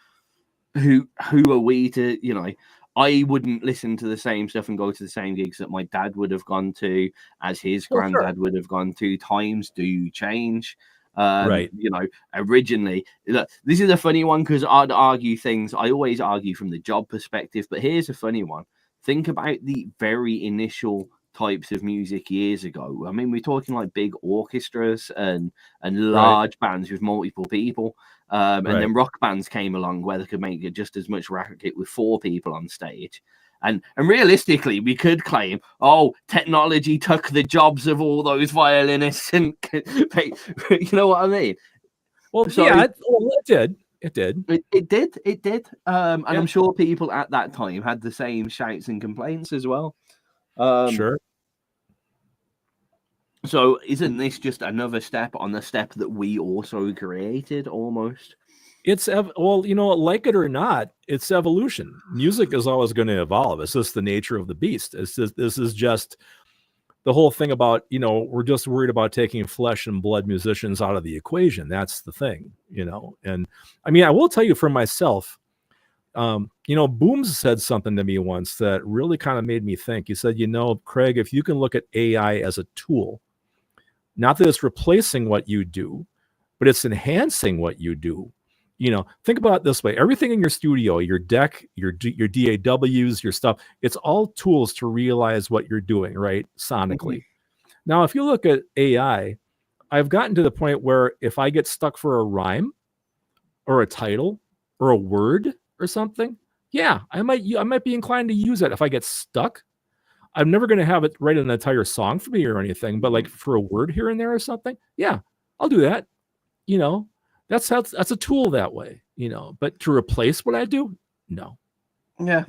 who are we to, I wouldn't listen to the same stuff and go to the same gigs that my dad would have gone to, as his granddad would have gone to. Times do change. Right. Originally, look, this is a funny one because I'd argue things. I always argue from the job perspective, but here's a funny one. Think about the very initial types of music years ago. I mean, we're talking like big orchestras and large bands with multiple people. And then rock bands came along where they could make it just as much racket with 4 people on stage. And realistically, we could claim, technology took the jobs of all those violinists, and you know what I mean? Well, it did. It did. It did. And I'm sure people at that time had the same shouts and complaints as well. Sure. So isn't this just another step on the step that we also created almost? It's like it or not, it's evolution. Music is always going to evolve. It's just the nature of the beast. This is just the whole thing about, we're just worried about taking flesh and blood musicians out of the equation. That's the thing, And I mean, I will tell you for myself, Booms said something to me once that really kind of made me think. He said, Craig, if you can look at AI as a tool, not that it's replacing what you do, but it's enhancing what you do. Think about it this way. Everything in your studio, your deck, your DAWs, your stuff, it's all tools to realize what you're doing, right? Sonically. Now, if you look at AI, I've gotten to the point where if I get stuck for a rhyme or a title or a word or something, I might be inclined to use it. If I get stuck, I'm never going to have it write an entire song for me or anything, but like for a word here and there or something, I'll do that. That's a tool that way, but to replace what I do, no. Yeah,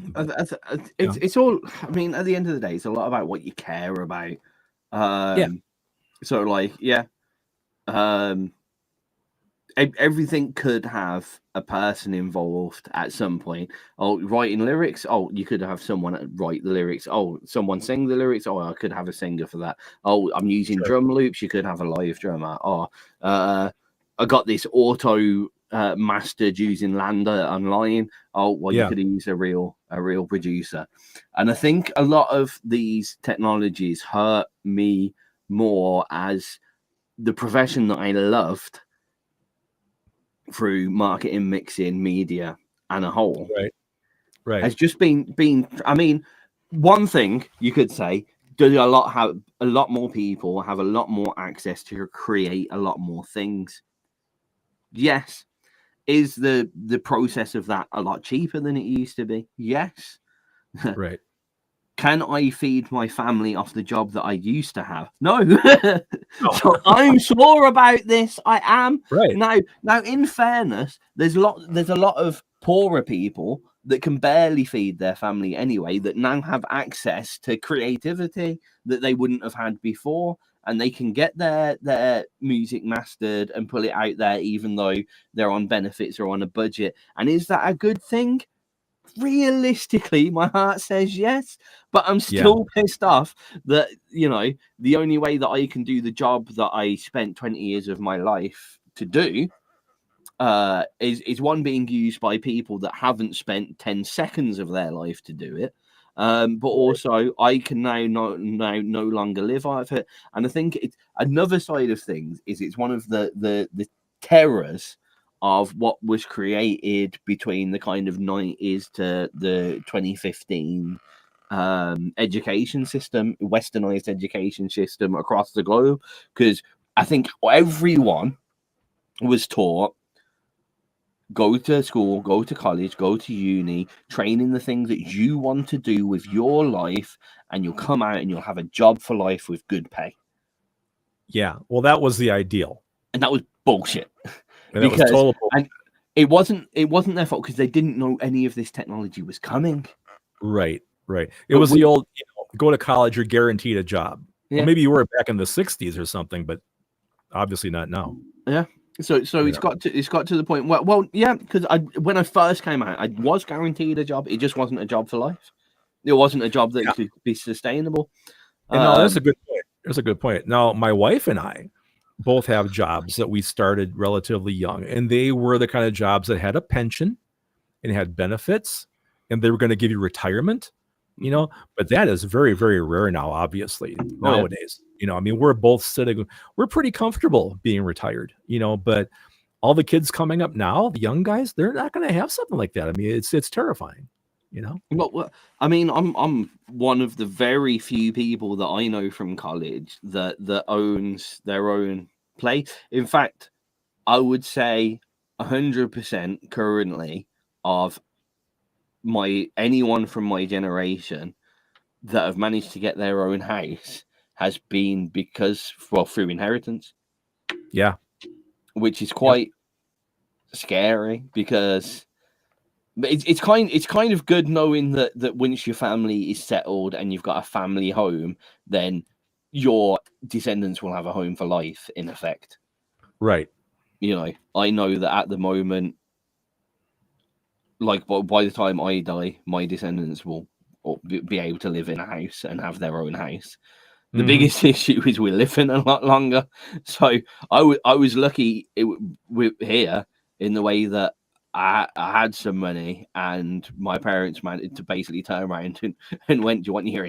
it's all. I mean, at the end of the day, it's a lot about what you care about. So like, everything could have a person involved at some point. Writing lyrics. You could have someone write the lyrics. Someone sing the lyrics. I could have a singer for that. I'm using drum loops. You could have a live drummer. I got this auto mastered using Lander online. You could use a real producer. And I think a lot of these technologies hurt me more as the profession that I loved through marketing, mixing, media, and a whole. Right. Has just been. I mean, one thing you could say. Does a lot more people have a lot more access to create a lot more things? Yes. Is the process of that a lot cheaper than it used to be? Yes. Right. Can I feed my family off the job that I used to have? No. So I'm sure about this. I am. Right. Now, in fairness, there's a lot of poorer people that can barely feed their family anyway, that now have access to creativity that they wouldn't have had before. And they can get their music mastered and pull it out there, even though they're on benefits or on a budget. And is that a good thing? Realistically, my heart says yes, but I'm still pissed off that, the only way that I can do the job that I spent 20 years of my life to do is one being used by people that haven't spent 10 seconds of their life to do it. But also I can now no longer live out of it. And I think it's another side of things is it's one of the terrors of what was created between the kind of 90s to the 2015 education system, westernized education system across the globe. Because I think everyone was taught, go to school, go to college, go to uni, train in the things that you want to do with your life, and you'll come out and you'll have a job for life with good pay. Yeah, well, that was the ideal, and that was bullshit. And it was total bullshit. And it wasn't their fault because they didn't know any of this technology was coming. Right. It was the old, go to college, you're guaranteed a job. Yeah. Well, maybe you were back in the 60s or something, but obviously not now. Yeah. So it's got to the point where, because when I first came out, I was guaranteed a job. It just wasn't a job for life. It wasn't a job that could be sustainable. No, that's a good point. That's a good point. Now, my wife and I both have jobs that we started relatively young, and they were the kind of jobs that had a pension and had benefits, and they were going to give you retirement, but that is very, very rare now, obviously, nowadays. I mean, we're both we're pretty comfortable being retired, but all the kids coming up now, the young guys, they're not going to have something like that. I mean, it's terrifying, But I mean, I'm one of the very few people that I know from college that owns their own place. In fact, I would say 100% currently of anyone from my generation that have managed to get their own house has been through inheritance. Yeah. Which is quite scary because it's kind of good knowing that once your family is settled and you've got a family home, then your descendants will have a home for life, in effect. Right. I know that at the moment, like by the time I die, my descendants will be able to live in a house and have their own house. The biggest issue is we're living a lot longer. So I was lucky here in the way that I had some money and my parents managed to basically turn around and went, do you want your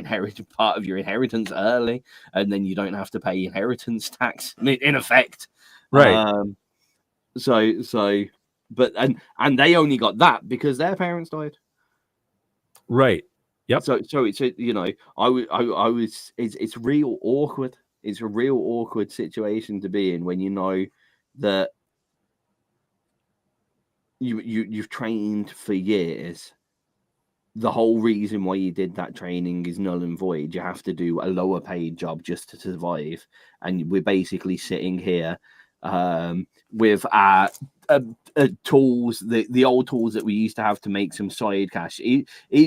part of your inheritance early? And then you don't have to pay inheritance tax in effect. Right. But they only got that because their parents died. Right. Yep. So it's it's real awkward. It's a real awkward situation to be in when you know that you've trained for years. The whole reason why you did that training is null and void. You have to do a lower paid job just to survive, and we're basically sitting here with our tools, the old tools that we used to have to make some side cash.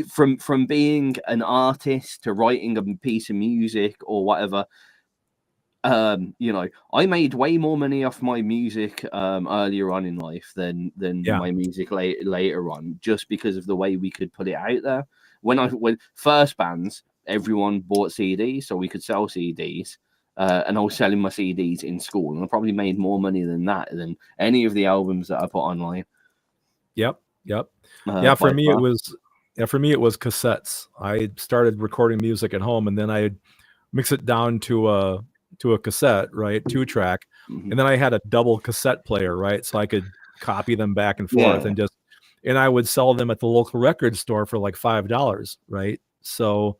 From being an artist to writing a piece of music or whatever. I made way more money off my music earlier on in life than my music later on, just because of the way we could put it out there. When first bands, everyone bought CDs, so we could sell CDs. And I was selling my CDs in school, and I probably made more money than any of the albums that I put online. Yep. For me, it was cassettes. I started recording music at home, and then I mix it down to a cassette, right, 2-track, and then I had a double cassette player, right, so I could copy them back and forth, and I would sell them at the local record store for like $5, right? So.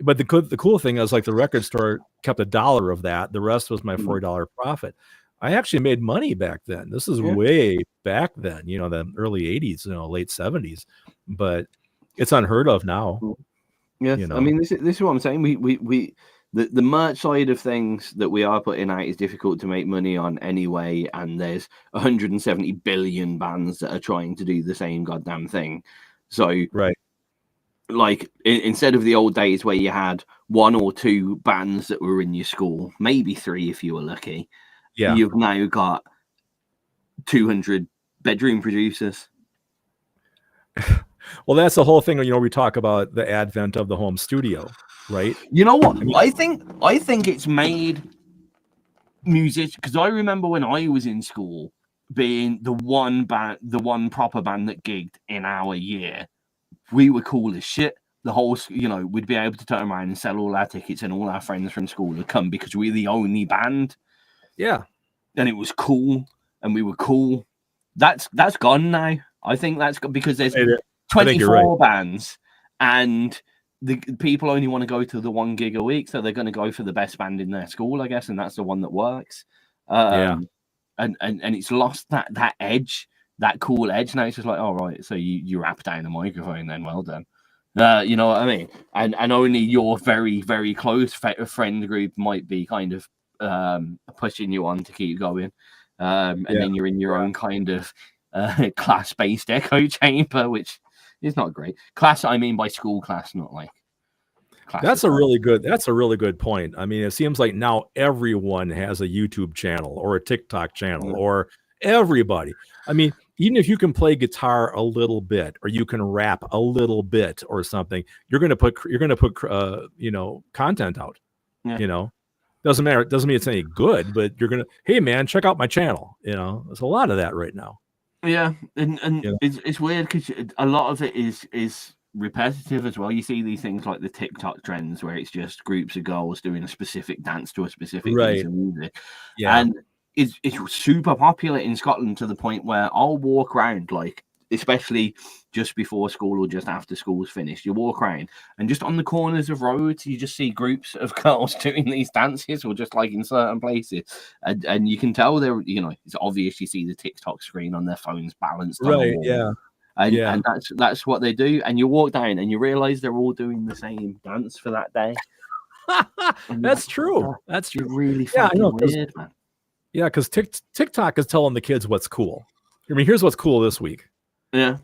But the cool thing is, like, the record store kept $1 of that. The rest was my $4 profit. I actually made money back then. This is way back then, the early 80s, late 70s. But it's unheard of now. Yes, I mean, this is what I'm saying. The merch side of things that we are putting out is difficult to make money on anyway. And there's 170 billion bands that are trying to do the same goddamn thing. So right. Like instead of the old days where you had 1 or 2 bands that were in your school, maybe 3 if you were lucky. Yeah, you've now got 200 bedroom producers. Well, that's the whole thing. We talk about the advent of the home studio, right? You know what? I think it's made music, because I remember when I was in school, being the one proper band that gigged in our year, we were cool as shit. The whole, we'd be able to turn around and sell all our tickets, and all our friends from school would come because we were the only band. Yeah. And it was cool, and we were cool. That's gone now. I think that's because there's 24 bands, and the people only want to go to the one gig a week, so they're going to go for the best band in their school, I guess, and that's the one that works. And it's lost that edge, that cool edge. Now it's just like, all right, so you rap down the microphone, then well done. You know what I mean? And only your very, very close friend group might be kind of pushing you on to keep going. And then you're in your own kind of class-based echo chamber, which is not great. Class, I mean by school class, not like class. That's a really good point. I mean, it seems like now everyone has a YouTube channel or a TikTok channel, or everybody. I mean, even if you can play guitar a little bit, or you can rap a little bit or something, you're going to put content out. Doesn't matter. It doesn't mean it's any good, but you're going to, hey man, check out my channel. There's a lot of that right now. Yeah. And it's weird because a lot of it is repetitive as well. You see these things like the TikTok trends where it's just groups of girls doing a specific dance to a specific piece of music. Yeah. And it's super popular in Scotland to the point where I'll walk around, like, especially just before school or just after school's finished, you walk around and just on the corners of roads, you just see groups of girls doing these dances, or just like in certain places. And you can tell they're, it's obvious. You see the TikTok screen on their phones balanced. Right. Yeah. And that's what they do. And you walk down and you realize they're all doing the same dance for that day. That's true. That's true. Really fucking weird, man. Yeah, because TikTok is telling the kids what's cool. I mean, here's what's cool this week. Yeah.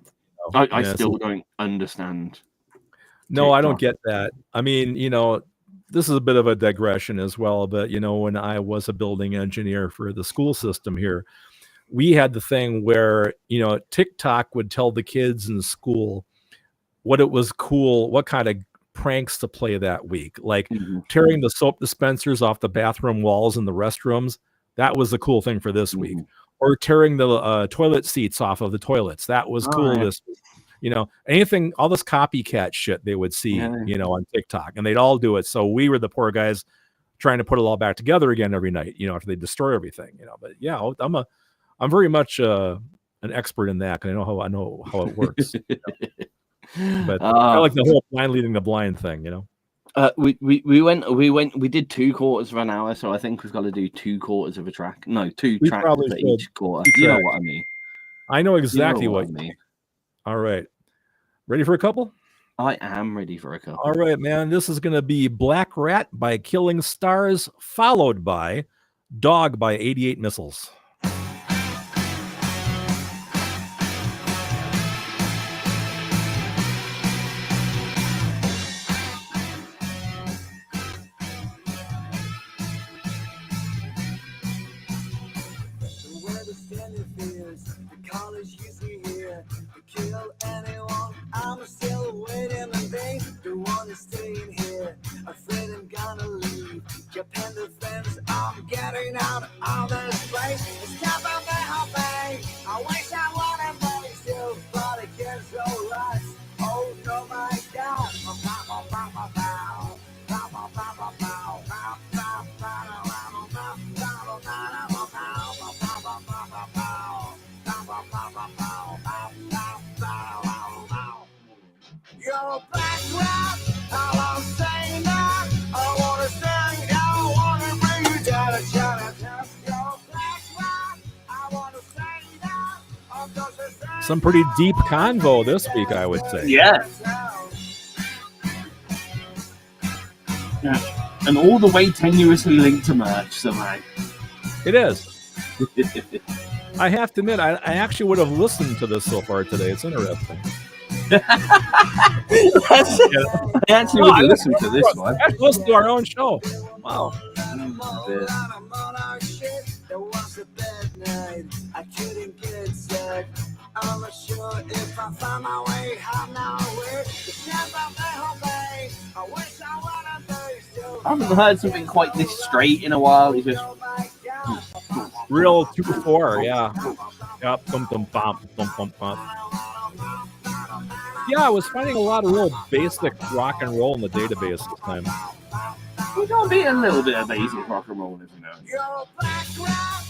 I still don't understand. No, TikTok. I don't get that. I mean, this is a bit of a digression as well, but, when I was a building engineer for the school system here, we had the thing where, TikTok would tell the kids in school what it was cool, what kind of pranks to play that week, like tearing the soap dispensers off the bathroom walls in the restrooms. That was the cool thing for this week. Or tearing the toilet seats off of the toilets. That was cool this week. Anything, all this copycat shit they would see, on TikTok, and they'd all do it. So we were the poor guys trying to put it all back together again every night, after they destroy everything, but yeah, I'm very much an expert in that, because I know how it works. But I like the whole blind leading the blind thing, we did 2 quarters of an hour, so I think we've got to do 2 quarters of a track. No, 2 tracks for each quarter. You know what I mean? I know exactly what you mean. All right. Ready for a couple? I am ready for a couple. All right, man. This is going to be Black Rat by Killing Stars, followed by Dog by 88 Missiles. Some pretty deep convo this week, I would say. Yeah. And all the way tenuously linked to merch somehow. It is. I have to admit, I actually would have listened to this so far today. It's interesting. I actually would have listened to this one. I listened to our own show. Wow. I couldn't get sick. I'm not sure if I find my way. I'm nowhere. I haven't heard something quite this straight in a while. It's just Real 2/4, yeah. Yep. Bum bum bum bum bum bum. Yeah, I was finding a lot of real basic rock and roll in the database this time. We can't beat a little bit of basic rock and roll, you know.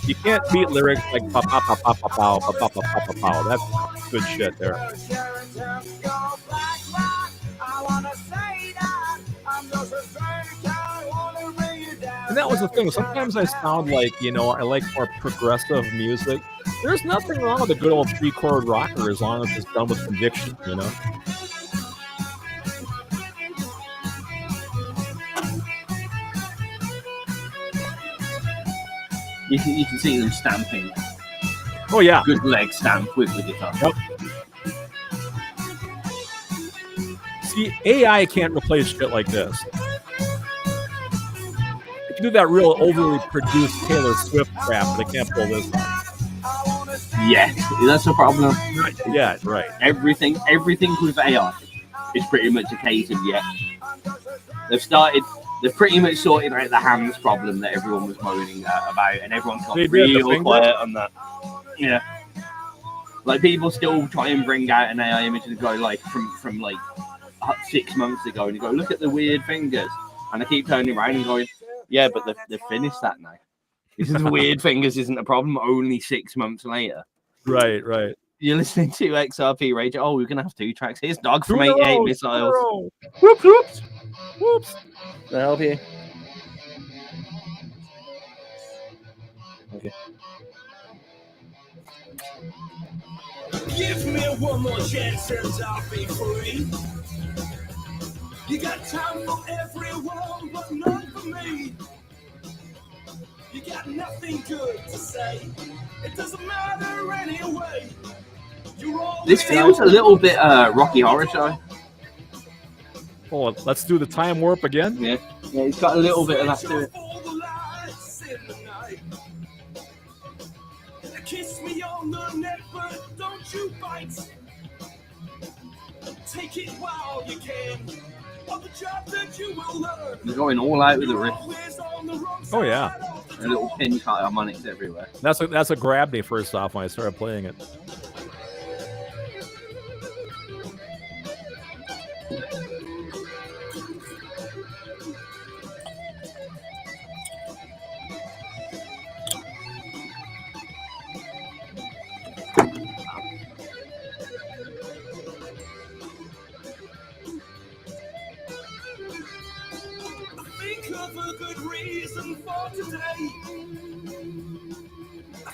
You can't beat lyrics like pa pa pa pa pa pow pa pa pa pa pa pow. That's good shit there. And that was the thing. Sometimes I sound like, I like more progressive music. There's nothing wrong with a good old 3-chord rocker as long as it's done with conviction, You can see them stamping. Oh, yeah. Good leg stamp with the guitar. Yep. See, AI can't replace shit like this. They can do that real overly produced Taylor Swift crap, but they can't pull this off. Yeah, that's the problem. Right. Yeah, right. Everything with AI is pretty much a case of They've pretty much sorted out the hands problem that everyone was moaning about, and everyone's got real quiet on that. Yeah, like people still try and bring out an AI image and go like from like 6 months ago, and you go look at the weird fingers, and I keep turning around and going, yeah, but they've finished that now. This is weird fingers isn't a problem. Only 6 months later. Right. You're listening to XRP Radio. Oh, we're gonna have 2 tracks. Here's Dog from 88 Missiles. Whoops. Can I help you? Okay. Give me one more chance and I'll be free. You got time for everyone, but not for me. You got nothing good to say. It doesn't matter anyway. This feels a little bit Rocky Horror Show. Oh, let's do the time warp again. Yeah, it's got a little bit of that to it. Kiss me on the neck, but don't you bite. Take it while you can. On the job that you will learn. They're going all out with the riff. Oh yeah, a little pinch harmonics everywhere. That's what grabbed me first off when I started playing it.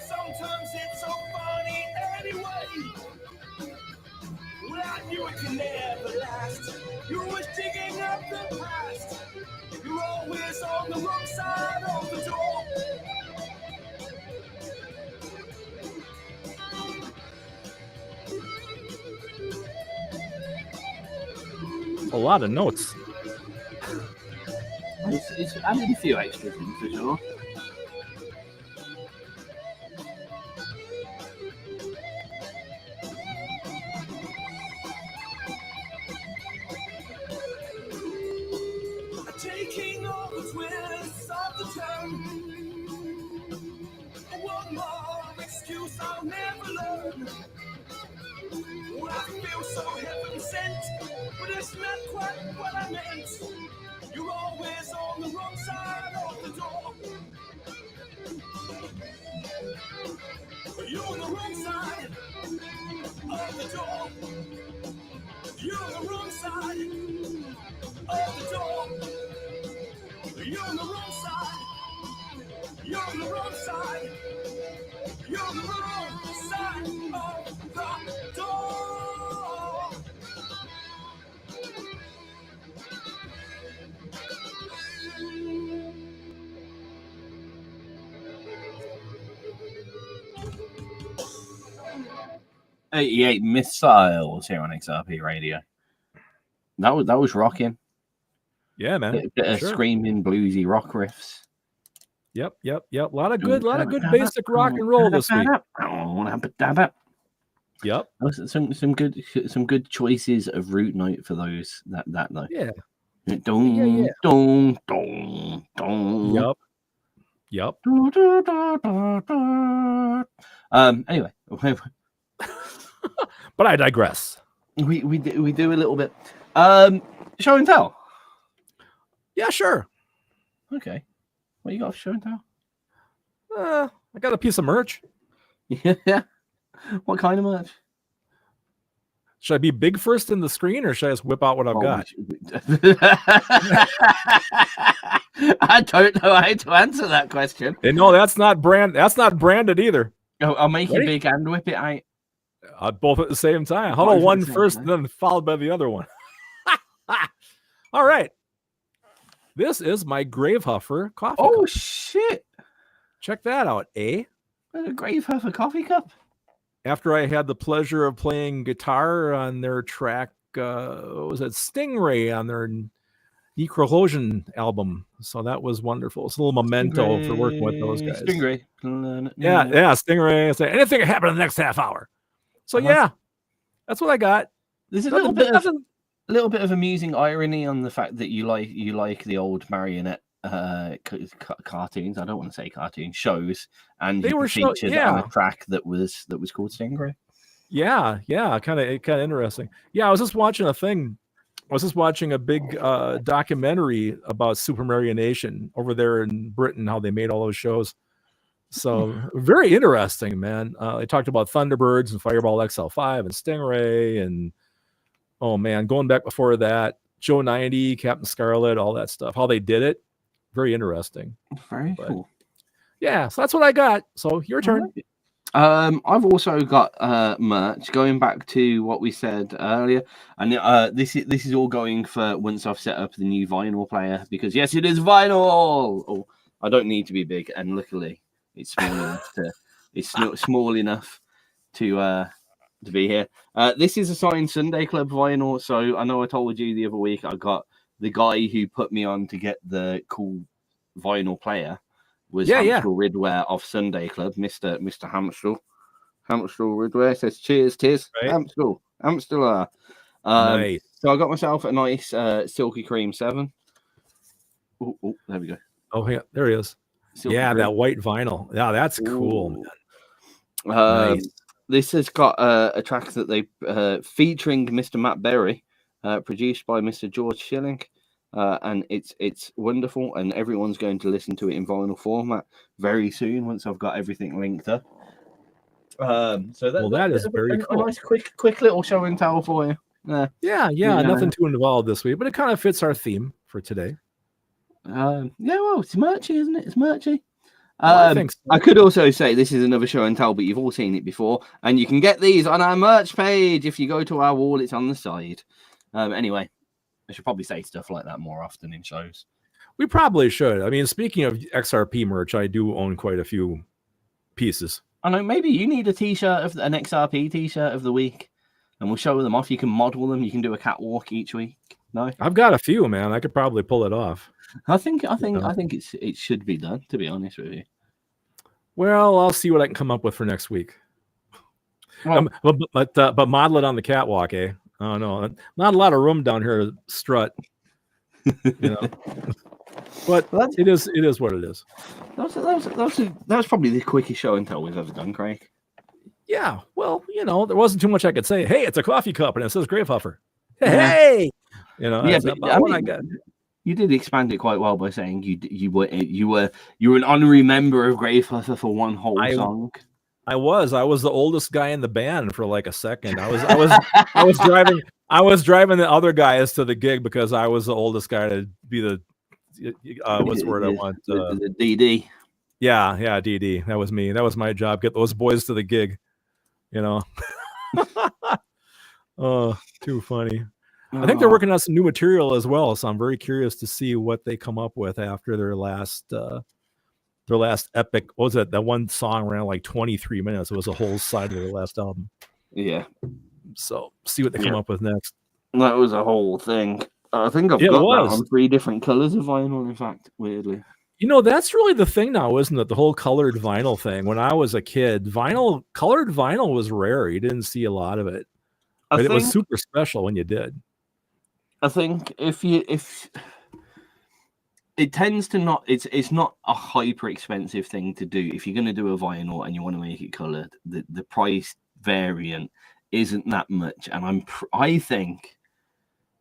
Sometimes it's so funny anyway. Well, I knew it could never last. You're always digging up the past. You're always on the wrong side of the door. A lot of notes. It's added a few extras in for sure. Taking all the twists of the tongue. One more excuse I'll never learn. Well, I feel so heaven sent, but it's not quite what I meant. You're always on the wrong side of the door. You're on the wrong side of the door. You're on the wrong side of the door. You're on the wrong side. You're on the wrong side. You're on the wrong side of the door. '88 Missiles here on XRP Radio. That was rocking. Yeah, man. Bit of screaming bluesy rock riffs. Yep. A lot of good basic rock and roll this week. Yep. Some good choices of root note for those that though. Yeah. Dong. Yep. Yep. Anyway, But I digress. we do a little bit. Show and tell. Yeah, sure. Okay. What you got for show and tell? I got a piece of merch. Yeah. What kind of merch? Should I be big first in the screen, or should I just whip out what I've got? I don't know how to answer that question. And no, that's not branded either. I'll make it big and whip it out. Both at the same time. How about one first, then followed by the other one? All right. This is my Grave Huffer coffee Oh cup. shit! Check that out, eh? A Grave Huffer coffee cup. After I had the pleasure of playing guitar on their track, what was it, Stingray, on their Necrologian album. So that was wonderful. It's a little memento for working with those guys. Stingray. Yeah, Stingray. Say anything can happen in the next half hour. So yeah, that's what I got. There's a little bit of amusing irony on the fact that you like the old marionette cartoons. I don't want to say cartoon shows, and they were featured on a track that was called Stingray. Yeah, kind of interesting. Yeah, I was just watching a thing. I was just watching a big documentary about Super Mario Nation over there in Britain, how they made all those shows. So very interesting, man. They talked about Thunderbirds and Fireball XL5 and Stingray, and oh man, going back before that, Joe 90, Captain Scarlet, all that stuff. How they did it, very interesting. Very cool. Yeah, so that's what I got. So your turn. I've also got merch. Going back to what we said earlier, and this is all going for once I've set up the new vinyl player, because yes, it is vinyl. Oh, I don't need to be big, and luckily it's small enough to. It's not small enough to be here. This is a signed Sunday Club vinyl. So I know I told you the other week I got the guy who put me on to get the cool vinyl player. Was Hamstel Ridware of Sunday Club, Mr. Hamstel Ridware says, "Cheers, Tizz, right. Hamstel." Nice. So I got myself a nice Silky Cream 7. Oh, there we go. Oh yeah, there he is. Silky Cream. That white vinyl. Yeah, that's cool, man. Nice. This has got a track that they featuring Mr. Matt Berry, produced by Mr. George Schilling. And it's wonderful, and everyone's going to listen to it in vinyl format very soon once I've got everything linked up. So that is very cool. A nice quick little show and tell for you. Yeah, nothing too involved this week, but it kind of fits our theme for today. Well, it's merchy, isn't it? It's merchy. I think so. I could also say this is another show and tell, but you've all seen it before, and you can get these on our merch page. If you go to our wall, it's on the side. Anyway. I should probably say stuff like that more often in shows. We probably should. I mean, speaking of XRP merch, I do own quite a few pieces. I know, maybe you need an XRP t-shirt of the week, and we'll show them off. You can model them. You can do a catwalk each week. No, I've got a few, man. I could probably pull it off. I think it should be done, to be honest with you. Well, I'll see what I can come up with for next week. Well, but model it on the catwalk, eh? Oh no, not a lot of room down here to strut. But it is what it is. That was probably the quickest show and tell we've ever done, Craig. Yeah, well, there wasn't too much I could say. Hey, it's a coffee cup and it says Grave Huffer. Hey, that's what I got. You did expand it quite well by saying you were an honorary member of Grave Huffer for one whole song. I was the oldest guy in the band for like a second. I was driving the other guys to the gig because I was the oldest guy to be the what's the word I want? The DD. Yeah, DD. That was me. That was my job. Get those boys to the gig. Oh, too funny. I think they're working on some new material as well, so I'm very curious to see what they come up with after their last epic. What was it? That one song ran like 23 minutes. It was a whole side of their last album. Yeah. So see what they come up with next. That was a whole thing. I think I've got that on 3 different colors of vinyl, in fact, weirdly. That's really the thing now, isn't it? The whole colored vinyl thing. When I was a kid, colored vinyl was rare. You didn't see a lot of it. But it was super special when you did. I think if it tends to not. It's not a hyper expensive thing to do. If you're going to do a vinyl and you want to make it colored, the price variant isn't that much. And I think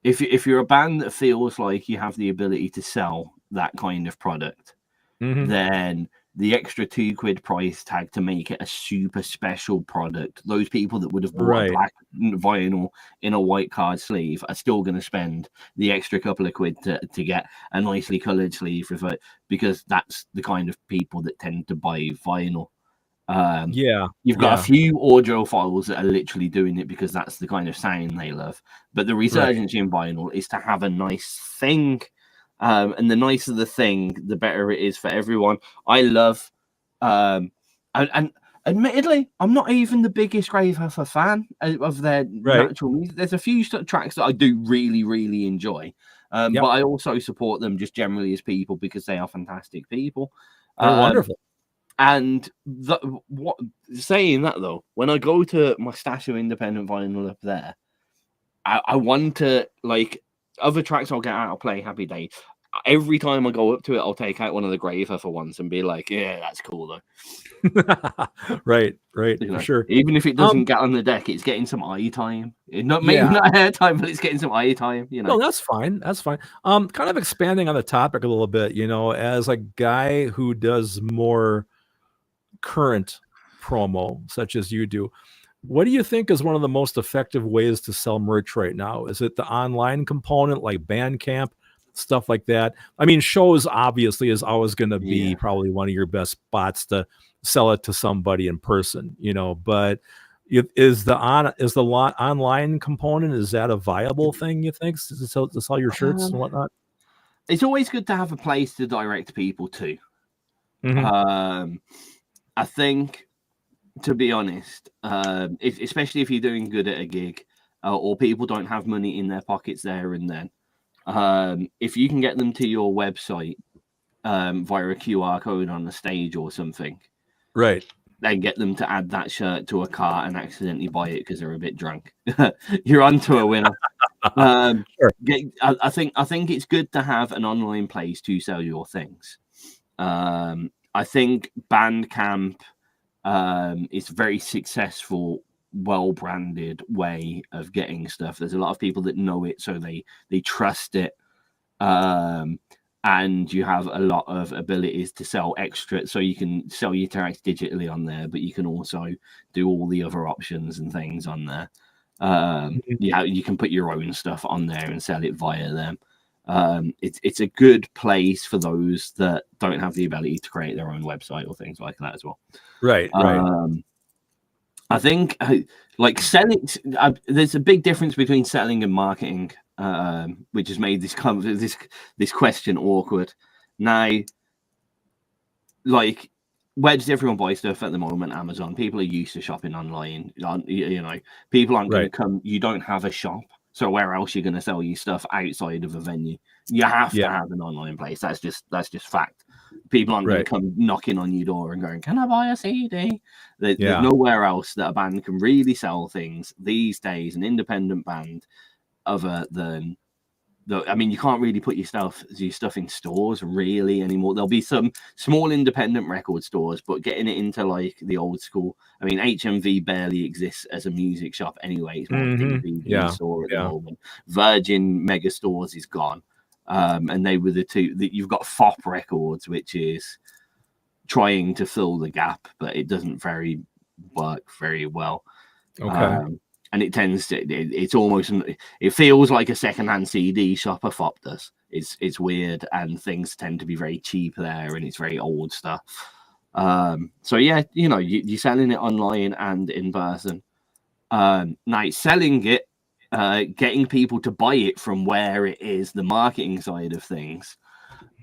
if you're a band that feels like you have the ability to sell that kind of product, then the extra £2 price tag to make it a super special product, those people that would have bought a black vinyl in a white card sleeve are still going to spend the extra couple of quid to get a nicely colored sleeve with it, because that's the kind of people that tend to buy vinyl. You've got a few audiophiles that are literally doing it because that's the kind of sound they love. But the resurgence in vinyl is to have a nice thing. And the nicer the thing, the better it is for everyone. I love, and admittedly, I'm not even the biggest Gravehuffer fan of their natural music. There's a few tracks that I do really, really enjoy. But I also support them just generally as people because they are fantastic people. They're wonderful. And saying that though, when I go to my stash of independent vinyl up there, I want to, like, other tracks I'll get out, I'll play Happy Day. Every time I go up to it, I'll take out one of the Gravehuffer ones and be like, yeah, that's cool though. right, for sure. Even if it doesn't get on the deck, it's getting some eye time. Maybe not hair time, but it's getting some eye time. No, that's fine. Kind of expanding on the topic a little bit, as a guy who does more current promo, such as you do, what do you think is one of the most effective ways to sell merch right now? Is it the online component, like Bandcamp, stuff like that? I mean, shows obviously is always going to be probably one of your best spots to sell it to somebody in person, but is the online component, is that a viable thing, you think, to sell your shirts and whatnot? It's always good to have a place to direct people to. I think, to be honest, especially if you're doing good at a gig or people don't have money in their pockets there and then, if you can get them to your website via a QR code on the stage or something, then get them to add that shirt to a cart and accidentally buy it because they're a bit drunk, you're onto a winner. Sure. I think it's good to have an online place to sell your things. I think Bandcamp is a very successful, well-branded way of getting stuff. There's a lot of people that know it, so they trust it. And you have a lot of abilities to sell extra, so you can sell your tracks digitally on there, but you can also do all the other options and things on there. You can put your own stuff on there and sell it via them. It's a good place for those that don't have the ability to create their own website or things like that as well. Right. I think like selling, there's a big difference between selling and marketing, which has made this question awkward. Now, like, where does everyone buy stuff at the moment? Amazon. People are used to shopping online. People aren't going to come. You don't have a shop. So where else are you going to sell your stuff outside of a venue? You have to have an online place. That's just fact. People aren't going to come knocking on your door and going, "Can I buy a CD?" There's nowhere else that a band can really sell things these days. An independent band, other than you can't really put your stuff in stores really anymore. There'll be some small independent record stores, but getting it into like the old school. I mean, HMV barely exists as a music shop anyway. It's more a DVD store at the moment. Virgin Mega Stores is gone, and they were the two that you've got. FOP Records, which is trying to fill the gap, but it doesn't work very well. And it tends to, it's almost, it feels like a secondhand CD shop. A FOP does. It's weird, and things tend to be very cheap there, and it's very old stuff. So yeah, you're selling it online and in person. Now selling it, getting people to buy it from where it is, the marketing side of things.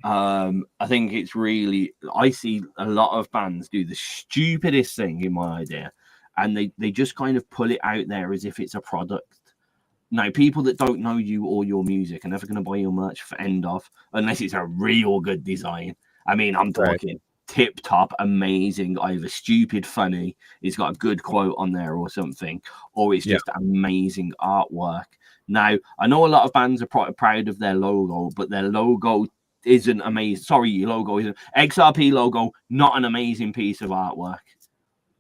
I think it's really, I see a lot of bands do the stupidest thing in my idea. And they just kind of pull it out there as if it's a product. Now, people that don't know you or your music are never going to buy your merch for end of, unless it's a real good design. I mean, I'm talking tip-top, amazing, either stupid, funny, it's got a good quote on there or something, or it's just amazing artwork. Now, I know a lot of bands are proud of their logo, but their logo isn't amazing. Sorry, your logo isn't. XRP logo, not an amazing piece of artwork.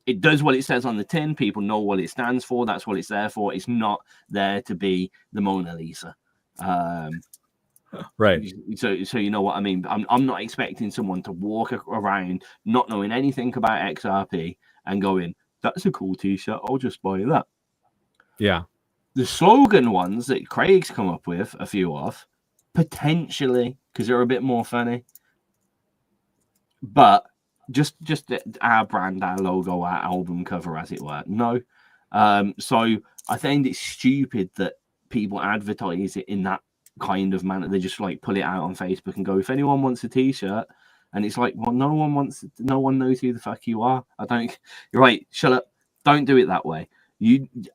It does what it says on the tin. People know what it stands for. That's what it's there for. It's not there to be the Mona Lisa. Right. So you know what I mean. I'm not expecting someone to walk around not knowing anything about XRP and going, "That's a cool T-shirt. I'll just buy that." Yeah. The slogan ones that Craig's come up with a few of, potentially, because they're a bit more funny, but just our brand, our logo, our album cover, as it were. No. So I think it's stupid that people advertise it in that kind of manner. They just like pull it out on Facebook and go, if anyone wants a T-shirt, and it's like, well, no one knows who the fuck you are. You're right, shut up. Don't do it that way.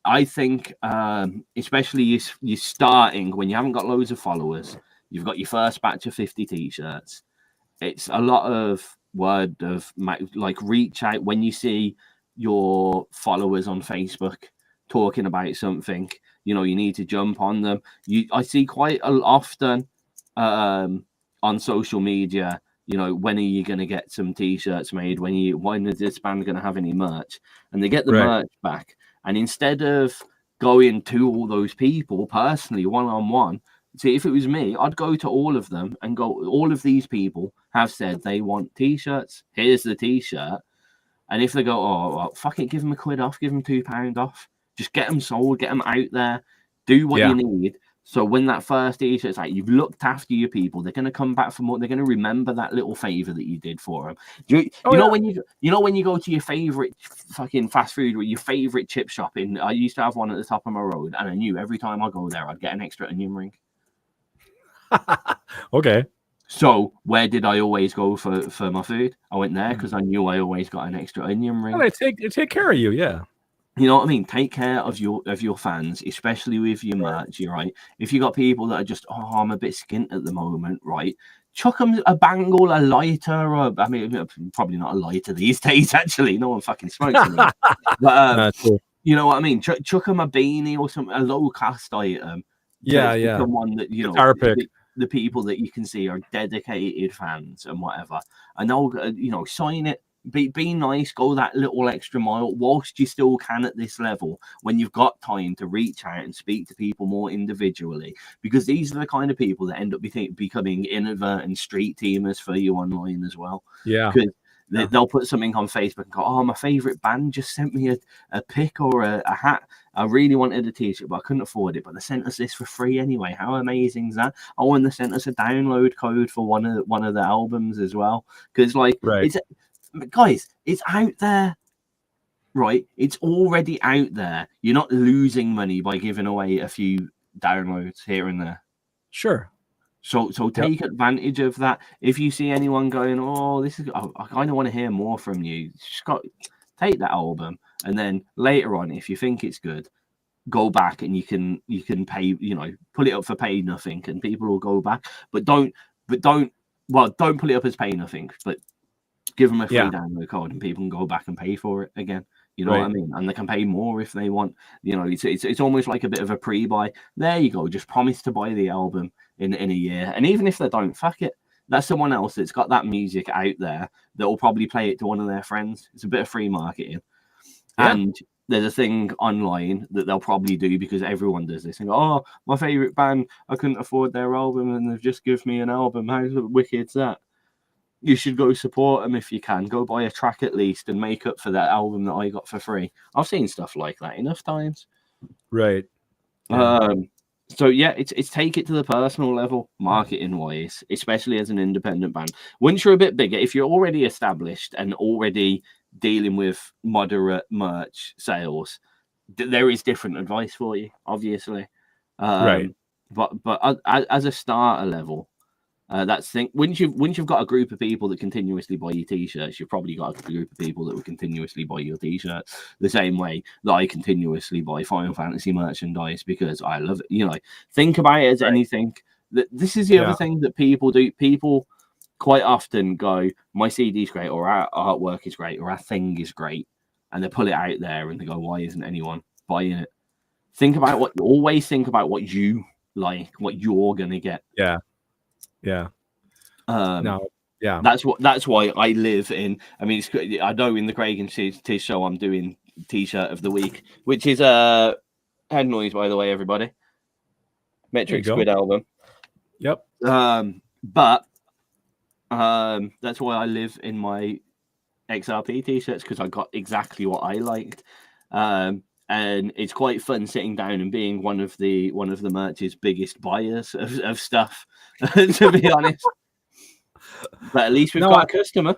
I think, especially you're starting when you haven't got loads of followers, you've got your first batch of 50 T-shirts. It's a lot of word of like reach out when you see your followers on Facebook talking about something. You know, you need to jump on them. I see quite often on social media, you know, when are you going to get some T-shirts made? When is this band going to have any merch? And they get the merch back. And instead of going to all those people personally, one-on-one, see, if it was me, I'd go to all of them and go, all of these people have said they want T-shirts. Here's the T-shirt. And if they go, oh, well, fuck it, give them £1 off, give them £2 off. Just get them sold, get them out there, do what you need. So when that first T-shirt's out, you've looked after your people. They're going to come back for more. They're going to remember that little favor that you did for them. You know when you go to your favorite fucking fast food or your favorite chip shop I used to have one at the top of my road, and I knew every time I go there, I'd get an extra onion ring. Okay. So where did I always go for my food? I went there because I knew I always got an extra onion ring. Well, they take care of you, yeah. You know what I mean? Take care of your fans, especially with your merch, right? If you got people that are just, oh, I'm a bit skint at the moment, right? Chuck them a bangle, a lighter, or I mean, probably not a lighter these days, actually. No one fucking smokes anymore. But you know what I mean? Chuck them a beanie or something, a low cost item. Yeah. Someone that, you know, our pick. The people that you can see are dedicated fans and whatever, and they'll, you know, sign it. Be nice, go that little extra mile whilst you still can at this level when you've got time to reach out and speak to people more individually, because these are the kind of people that end up becoming inadvertent street teamers for you online as well. Yeah. Because they'll put something on Facebook and go, oh, my favorite band just sent me a pic or a hat. I really wanted a T-shirt, but I couldn't afford it. But they sent us this for free anyway. How amazing is that? Oh, and they sent us a download code for one of the albums as well. Because guys, it's out there, right? It's already out there. You're not losing money by giving away a few downloads here and there. Sure. So take advantage of that. If you see anyone going, oh, I kind of want to hear more from you, take that album, and then later on, if you think it's good, go back and you can pay, you know, put it up for pay nothing, and people will go back. But don't put it up as pay nothing, but give them a free download code and people can go back and pay for it again. You know what I mean? And they can pay more if they want. You know, it's almost like a bit of a pre-buy. There you go. Just promise to buy the album in a year. And even if they don't, fuck it. That's someone else that's got that music out there that will probably play it to one of their friends. It's a bit of free marketing. Yeah. And there's a thing online that they'll probably do because everyone does this. And go, oh, my favorite band, I couldn't afford their album and they've just given me an album. How wicked's that? You should go support them if you can. Go buy a track at least and make up for that album that I got for free. I've seen stuff like that enough times. Right. So yeah, it's take it to the personal level, marketing wise, especially as an independent band. Once you're a bit bigger, if you're already established and already dealing with moderate merch sales, there is different advice for you, obviously. Right. But as a starter level, that's thing. Once you've got a group of people that continuously buy your T-shirts, you've probably got a group of people that will continuously buy your T-shirts. The same way that I continuously buy Final Fantasy merchandise because I love it. You know, think about it as anything. This is the other thing that people do. People quite often go, "My CD's great," or "Our artwork is great," or "Our thing is great," and they pull it out there and they go, "Why isn't anyone buying it?" Always think about what you like, what you're gonna get. Yeah. No, yeah. That's why I live in. I mean, I know in the Craig and Tizz show I'm doing T-shirt of the week, which is head noise, by the way, everybody. Metric Squid album. Yep. But that's why I live in my XRP T-shirts, because I got exactly what I liked. And it's quite fun sitting down and being one of the merch's biggest buyers of stuff, to be honest. But at least we've got a customer.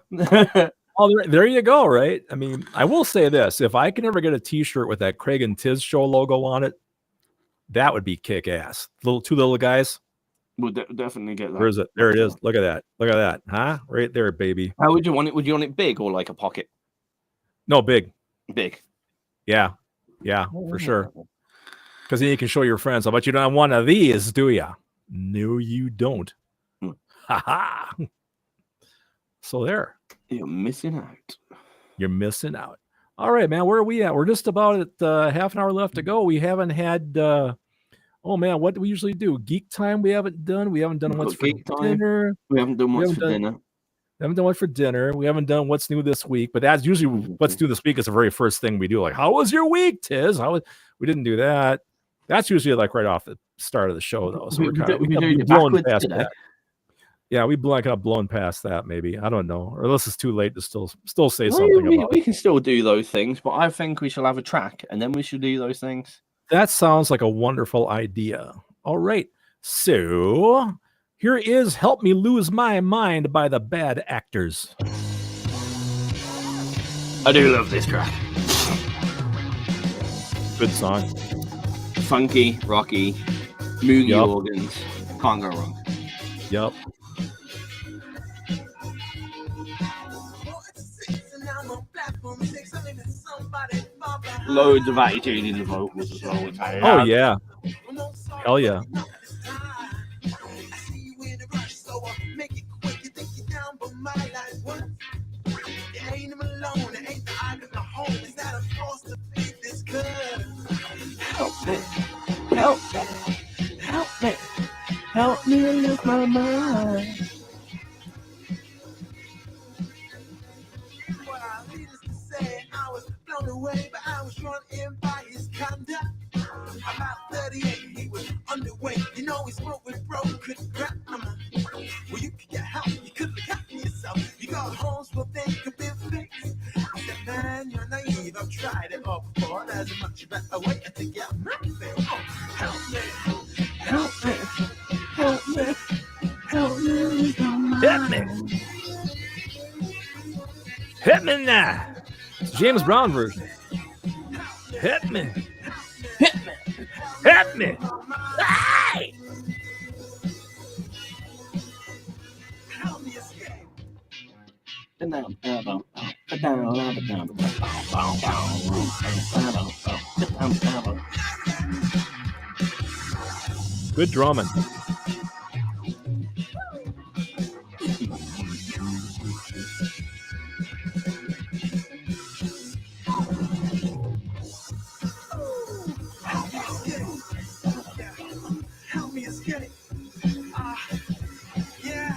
Oh, there you go, right? I mean, I will say this. If I can ever get a T-shirt with that Craig and Tizz show logo on it, that would be kick-ass. Two little guys. We'll definitely get that. Where is it? There it is. Look at that. Look at that. Huh? Right there, baby. How would you want it? Would you want it big or like a pocket? No, big. Big. Yeah. Yeah, for sure. Because then you can show your friends. But you don't have one of these, do you? No, you don't. Ha ha. So there. You're missing out. You're missing out. All right, man. Where are we at? We're just about at half an hour left to go. We haven't had... oh, man, what do we usually do? Geek time we haven't done. We haven't done what's for dinner. We haven't done what's for dinner. We haven't done what for dinner. We haven't done what's new this week. But that's usually what's new this week is the very first thing we do. Like, how was your week, Tizz? We didn't do that. That's usually like right off the start of the show, though. So we're blowing past that. Yeah, we kind of blown past that, maybe. I don't know. Or unless it's too late to still say something about it. We can still do those things, but I think we shall have a track, and then we should do those things. That sounds like a wonderful idea. All right. So here is Help Me Lose My Mind by the Bad Actors. I do love this track. Good song. Funky, rocky, moody organs. Can't go wrong. Yep. Loads of attitude in the vocals as well. Oh, yeah. Hell yeah. Help me lose my mind. Away, but I was drawn in by his conduct. About 38, he was underway. You know, he smoked with bro, couldn't grab him. Well, you could get help, you couldn't help yourself. You got homes, well, they could be fixed. I said, man, you're naive. I've tried it all before. There's a much better way to get nothing. Oh, help me, help me, help me, help me, help me. Hit me now. James Brown version. Hit me. Hit me. Hit me. Hey! Good drumming.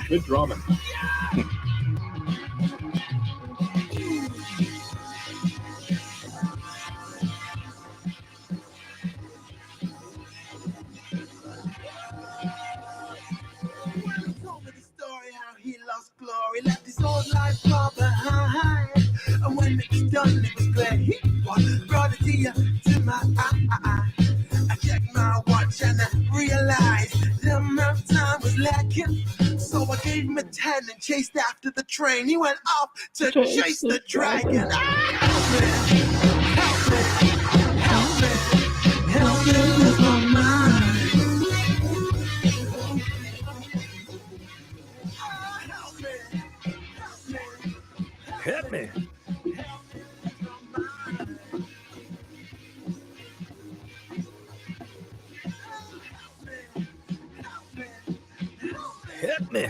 Good drumming. Left his whole life far behind, and when it was done, it was clear he brought a tear to my eye. I checked my watch and I realized the amount of time was lacking. So I gave him a 10 and chased after the train. He went off to chase the dragon. Help me, help me, help me, help me lose my mind. Hit me. Hit me.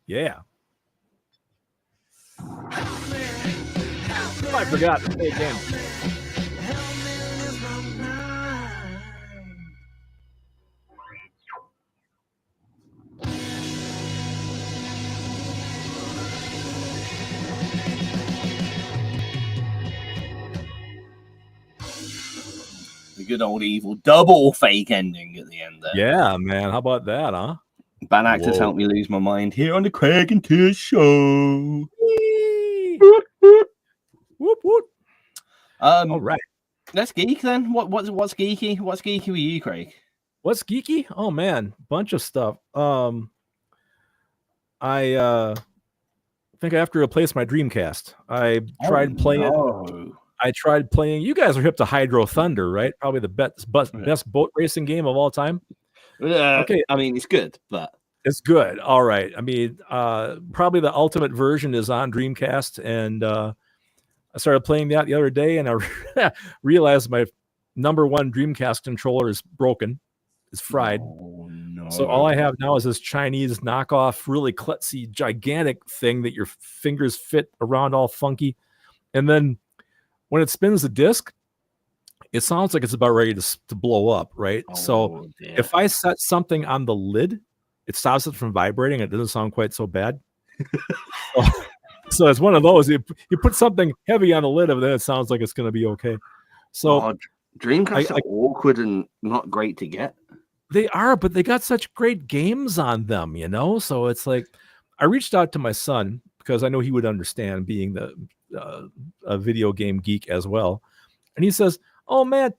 Yeah. I forgot to say again. good old evil double fake ending at the end there. Yeah, man. How about that, huh? Bad actors Whoa. help me lose my mind here on the Craig and Tizz show. Whoop, whoop. All right. Let's geek then. What's geeky? What's geeky with you, Craig? What's geeky? Oh man, bunch of stuff. I think I have to replace my Dreamcast. I tried playing. No. I tried playing. You guys are hip to Hydro Thunder, right? Probably the best boat racing game of all time. Okay, I mean it's good, but it's good. All right. I mean, probably the ultimate version is on Dreamcast, and I started playing that the other day, and I realized my number one Dreamcast controller is broken. It's fried. Oh, no. So all I have now is this Chinese knockoff, really klutzy, gigantic thing that your fingers fit around all funky. And then when it spins the disc, it sounds like it's about ready to blow up, right? So if I set something on the lid, it stops it from vibrating. It doesn't sound quite so bad. So it's one of those. You put something heavy on the lid of it, then it sounds like it's going to be okay. So Dreamcast are awkward and not great to get. They are, but they got such great games on them, you know? So it's like, I reached out to my son because I know he would understand, being a video game geek as well. And he says, oh man,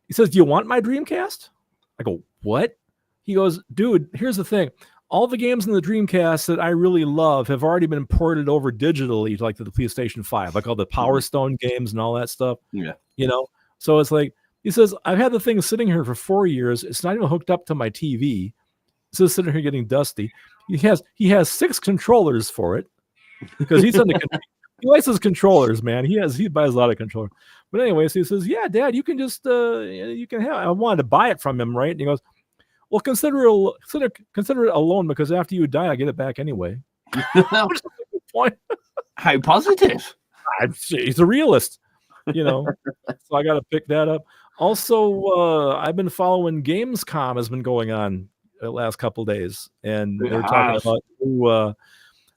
he says, do you want my Dreamcast? I go, what? He goes, dude, here's the thing. All the games in the Dreamcast that I really love have already been ported over digitally, like to the PlayStation 5, like all the Power Stone games and all that stuff. Yeah. You know? So it's like, he says, I've had the thing sitting here for 4 years. It's not even hooked up to my TV. It's just sitting here getting dusty. He has 6 controllers for it because he's on the he likes his controllers, man. He buys a lot of controllers. But anyways, he says, yeah, Dad, you can just you can have. I wanted to buy it from him, right? And he goes, well, consider it a loan because after you die, I get it back anyway. Point. How positive. He's a realist, you know. So I got to pick that up. Also, I've been following Gamescom has been going on the last couple of days, and they're talking about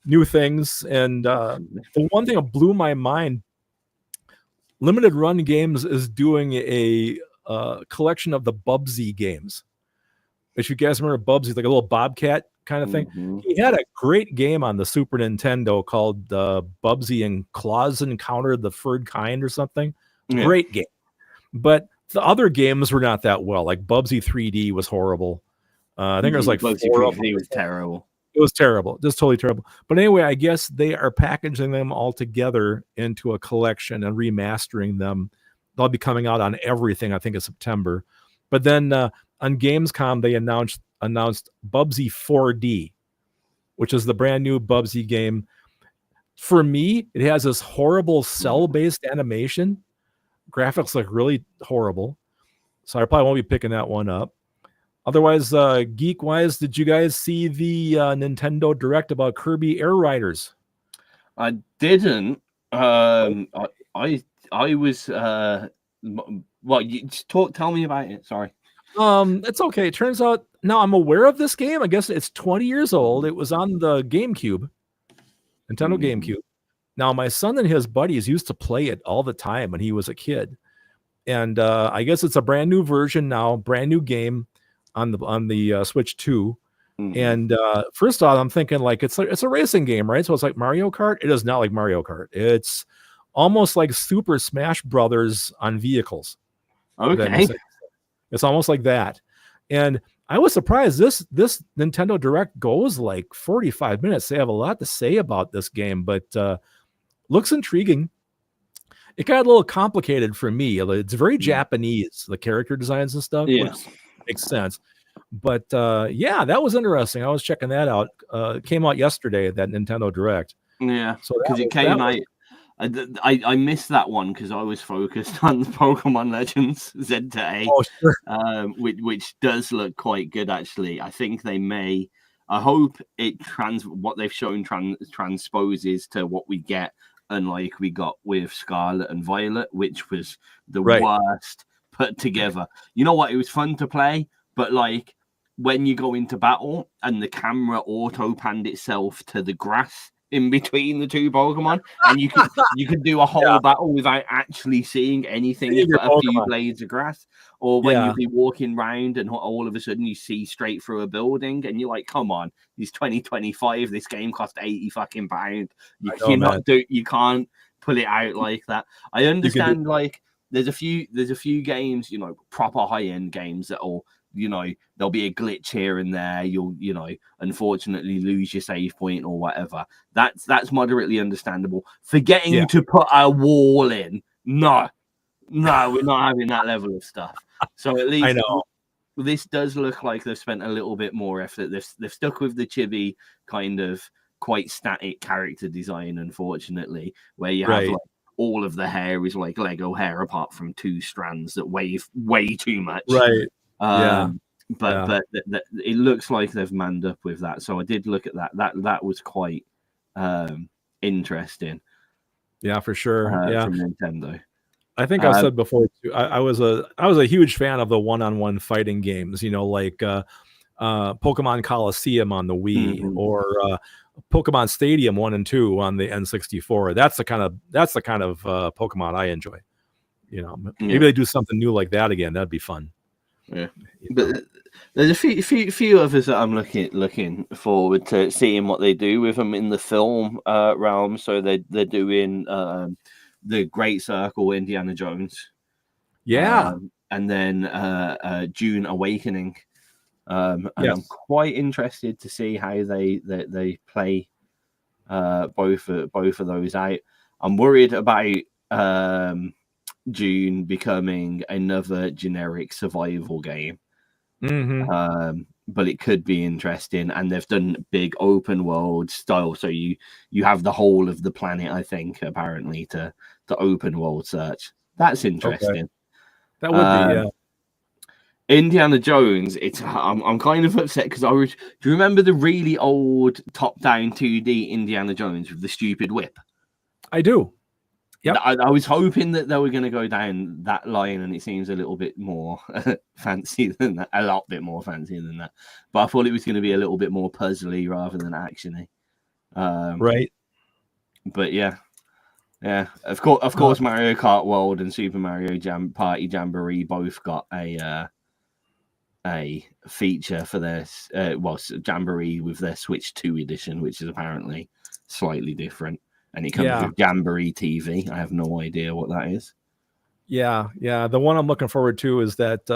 new things. And the one thing that blew my mind, Limited Run Games is doing a collection of the Bubsy games. If you guys remember Bubsy, like a little bobcat kind of thing. Mm-hmm. He had a great game on the Super Nintendo called Bubsy and Claws Encounter the Third Kind or something. Yeah. Great game. But the other games were not that well. Like Bubsy 3D was horrible. I think it was like Bubsy 3D was terrible. It was terrible. Just totally terrible. But anyway, I guess they are packaging them all together into a collection and remastering them. They'll be coming out on everything, I think, in September. But then on Gamescom, they announced Bubsy 4D, which is the brand new Bubsy game. For me, it has this horrible cell-based animation. Graphics look really horrible. So I probably won't be picking that one up. Otherwise, geek-wise, did you guys see the Nintendo Direct about Kirby Air Riders? I didn't. I was well, you just tell me about it. Sorry. It's okay. It turns out now I'm aware of this game. I guess it's 20 years old. It was on the GameCube, Nintendo GameCube. Now my son and his buddies used to play it all the time when he was a kid, and I guess it's a brand new version now, brand new game on the Switch 2. And first off, I'm thinking like it's a racing game, right? So it's like Mario Kart. It is not like Mario Kart. It's almost like Super Smash Brothers on vehicles. Okay. It's almost like that. And I was surprised this Nintendo Direct goes like 45 minutes. They have a lot to say about this game, but looks intriguing. It got a little complicated for me. It's very Japanese, the character designs and stuff, which makes sense. But yeah, that was interesting. I was checking that out. It came out yesterday, that Nintendo Direct. Yeah, so because it came out. I missed that one because I was focused on Pokemon Legends Z to A, which does look quite good actually. I think they may. I hope what they've shown transposes to what we get, unlike we got with Scarlet and Violet, which was the worst put together. You know what? It was fun to play, but like when you go into battle and the camera auto panned itself to the grass in between the two Pokemon, and you could do a whole battle without actually seeing anything Seeing your but a few Pokemon. blades of grass. Or when Yeah. you'd be walking around and all of a sudden you see straight through a building, and you're like, "Come on, it's 2025. This game cost £80 fucking pound. You can't pull it out like that." I understand, like there's a few games, proper high end games that'll. There'll be a glitch here and there. You'll, unfortunately lose your save point or whatever. That's moderately understandable. Forgetting to put a wall in, no, we're not having that level of stuff. So at least I know this does look like they've spent a little bit more effort. They've stuck with the chibi kind of quite static character design, unfortunately, where you have like all of the hair is like Lego hair apart from two strands that weigh way too much. Right. But it looks like they've manned up with that. So I did look at that. That was quite interesting. Yeah, for sure. From Nintendo. I think I've said before too, I was a huge fan of the one-on-one fighting games. Like Pokemon Coliseum on the Wii or Pokemon Stadium 1 and 2 on the N64. That's the kind of Pokemon I enjoy. Maybe they do something new like that again. That'd be fun. Yeah, but there's a few others that I'm looking forward to seeing what they do with them in the film realm. So they're doing the Great Circle, Indiana Jones, and then June Awakening, and I'm quite interested to see how they play both of those out. I'm worried about June becoming another generic survival game, but it could be interesting. And they've done big open world style, so you have the whole of the planet, I think, apparently to open world search. That's interesting. Okay. That would be Indiana Jones. I'm kind of upset because do you remember the really old top down 2D Indiana Jones with the stupid whip? I do. Yep. I was hoping that they were going to go down that line, and it seems a little bit more fancy than that, a lot bit more fancy than that. But I thought it was going to be a little bit more puzzly rather than actiony. Right. But yeah. Of course, Mario Kart World and Super Mario Party Jamboree both got a feature for their Jamboree with their Switch 2 edition, which is apparently slightly different. And it comes with Jamboree TV. I have no idea what that is. Yeah. The one I'm looking forward to is that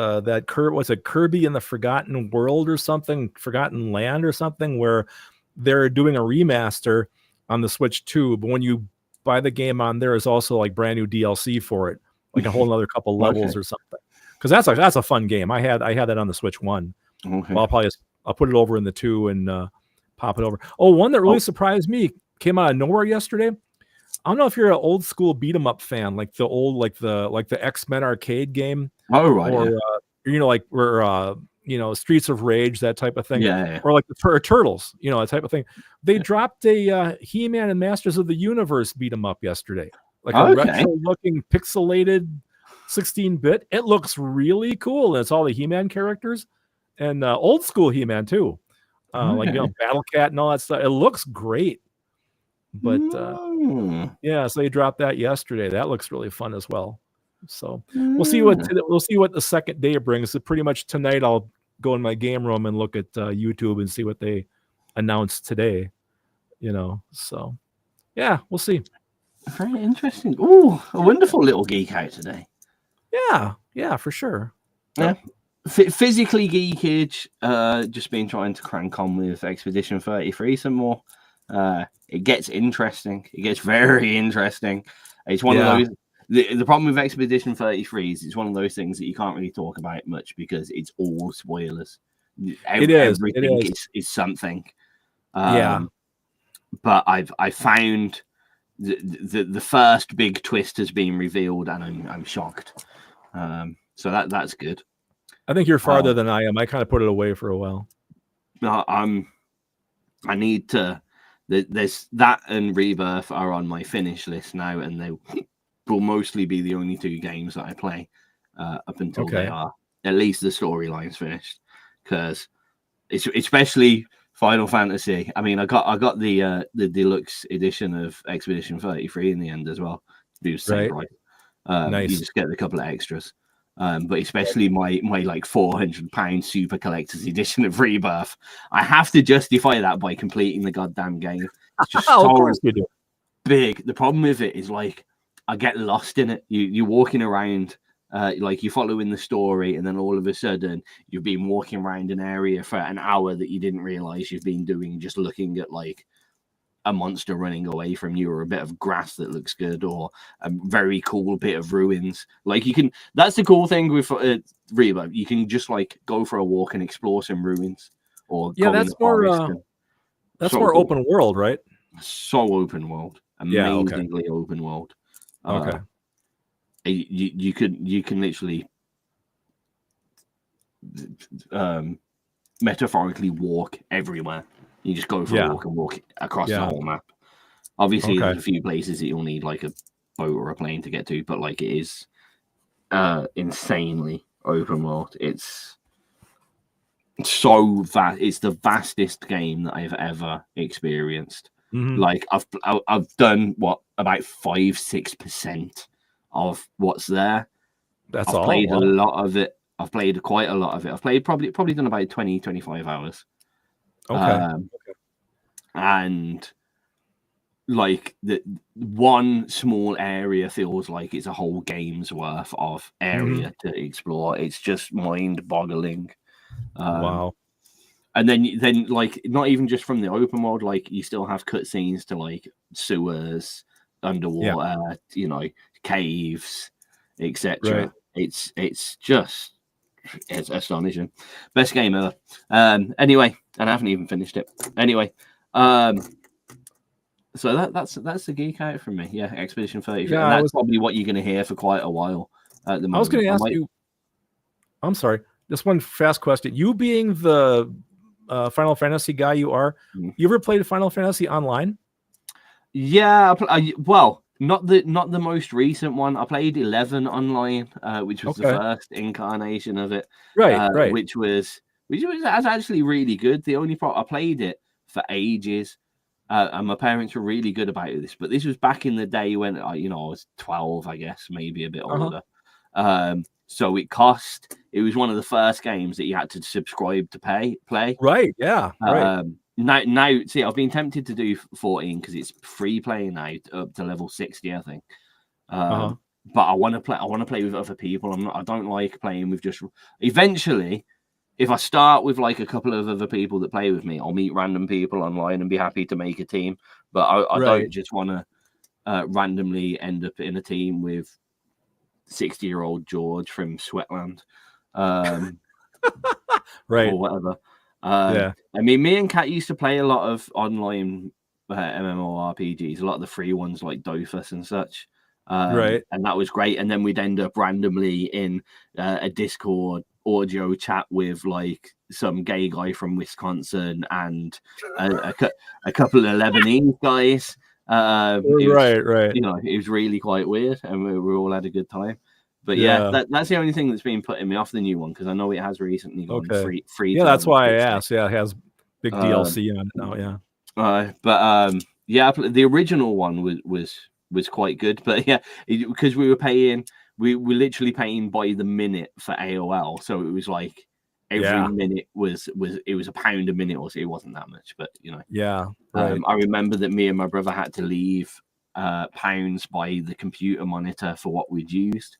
Kirby in the Forgotten World or something, Forgotten Land or something, where they're doing a remaster on the Switch 2. But when you buy the game on there, is also like brand new DLC for it, like a whole other couple levels or something. Because that's a fun game. I had that on the Switch 1. Okay. Well, I'll put it over in the 2 and pop it over. Oh, one that really surprised me. Came out of nowhere yesterday. I don't know if you're an old school beat 'em up fan, like the old like the X-Men arcade game. Oh right. Or Streets of Rage, that type of thing. Yeah. Or like the Turtles, that type of thing. They dropped a He-Man and Masters of the Universe beat 'em up yesterday. Like a retro looking pixelated 16-bit. It looks really cool. And it's all the He-Man characters and old school He-Man too. Battle Cat and all that stuff. It looks great. But so they dropped that yesterday. That looks really fun as well. So we'll see what the second day brings. So pretty much tonight I'll go in my game room and look at YouTube and see what they announced today. So yeah, we'll see. Very interesting. Oh, a wonderful little geek out today. Yeah, for sure. Yeah. Physically geekage. Just been trying to crank on with Expedition 33 some more. It gets interesting. It gets very interesting. It's one of those. The problem with Expedition 33 is it's one of those things that you can't really talk about much because it's all spoilers. Everything is something. But I found the first big twist has been revealed, and I'm shocked. So that's good. I think you're farther than I am. I kind of put it away for a while. I need to. There's that and Rebirth are on my finish list now, and they will mostly be the only two games that I play up until they are at least the storyline's finished. Because it's especially Final Fantasy. I mean, I got the deluxe edition of Expedition 33 in the end as well. It was the same price. Nice. You just get a couple of extras. But especially my like £400 super collector's edition of Rebirth. I have to justify that by completing the goddamn game. It's just Of so course you do. big. The problem with it is like I get lost in it. You're walking around, like you're following the story, and then all of a sudden you've been walking around an area for an hour that you didn't realize you've been doing, just looking at like a monster running away from you, or a bit of grass that looks good, or a very cool bit of ruins. Like you can, that's the cool thing with Rebirth. You can just like go for a walk and explore some ruins, or Yeah, go in that's the forest. that's So more cool. open world, right? So open world, Yeah, okay. amazingly open world. Okay. You can literally metaphorically walk everywhere. You just go for a walk and walk across the whole map. Obviously, there's a few places that you'll need like a boat or a plane to get to, but like it is insanely open world. It's so vast. It's the vastest game that I've ever experienced. Like I've done what, about 5-6% of what's there. That's I've played a lot of it. I've played quite a lot of it. I've played probably done about 20-25 hours. Okay. And like the one small area feels like it's a whole game's worth of area to explore. It's just mind-boggling. Wow. And then like not even just from the open world, like you still have cutscenes to like sewers, underwater, you know, caves, etc. Right. It's astonishing. Best game ever. Anyway, and I haven't even finished it. Anyway, so that's the geek out from me. Yeah, Expedition 33. Yeah, and that's probably what you're going to hear for quite a while at the moment. I was going to ask you. I'm sorry. Just one fast question. You being the Final Fantasy guy you are, you ever played Final Fantasy online? Yeah, well, not the most recent one. I played 11 online, which was the first incarnation of it. Right. Which was actually really good. The only problem, I played it for ages, and my parents were really good about this. But this was back in the day when I was 12, I guess, maybe a bit older. So it was one of the first games that you had to subscribe to play. Right. Yeah. Right. Now, see, I've been tempted to do 14 because it's free playing now up to level 60, I think. But I want to play. I want to play with other people. I don't like playing with just. Eventually, if I start with like a couple of other people that play with me, I'll meet random people online and be happy to make a team. But I don't just want to randomly end up in a team with 60-year-old George from Sweatland, right, or whatever. I mean, me and Kat used to play a lot of online MMORPGs, a lot of the free ones like Dofus and such. And that was great. And then we'd end up randomly in a Discord audio chat with like some gay guy from Wisconsin and a couple of Lebanese guys. Right. You know, it was really quite weird, and we all had a good time. But that's the only thing that's been putting me off the new one, because I know it has recently gone free. Yeah, that's why I asked. Yeah, it has big DLC on it now. Yeah. The original one was quite good, but because we were literally paying by the minute for AOL, so it was like every minute was £1 a minute, or so. It wasn't that much, but I remember that me and my brother had to leave pounds by the computer monitor for what we'd used,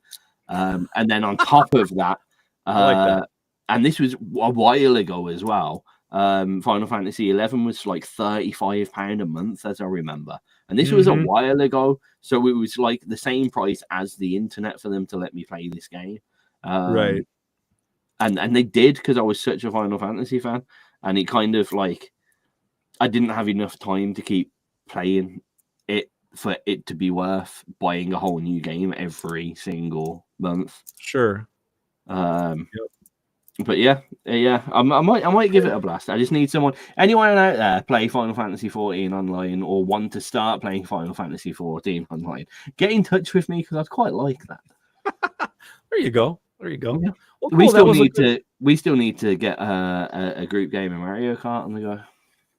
and then on top of that, and this was a while ago as well. Final Fantasy 11 was like £35 a month, as I remember, and this was a while ago, so it was like the same price as the internet for them to let me play this game. And they did, because I was such a Final Fantasy fan, and it kind of like I didn't have enough time to keep playing it for it to be worth buying a whole new game every single month. Sure. But I might give it a blast. I just need someone, anyone out there play Final Fantasy 14 online or want to start playing Final Fantasy 14 online, get in touch with me, because I'd quite like that. There you go. Yeah. Well, cool. We still need to get a group game of Mario Kart on the go.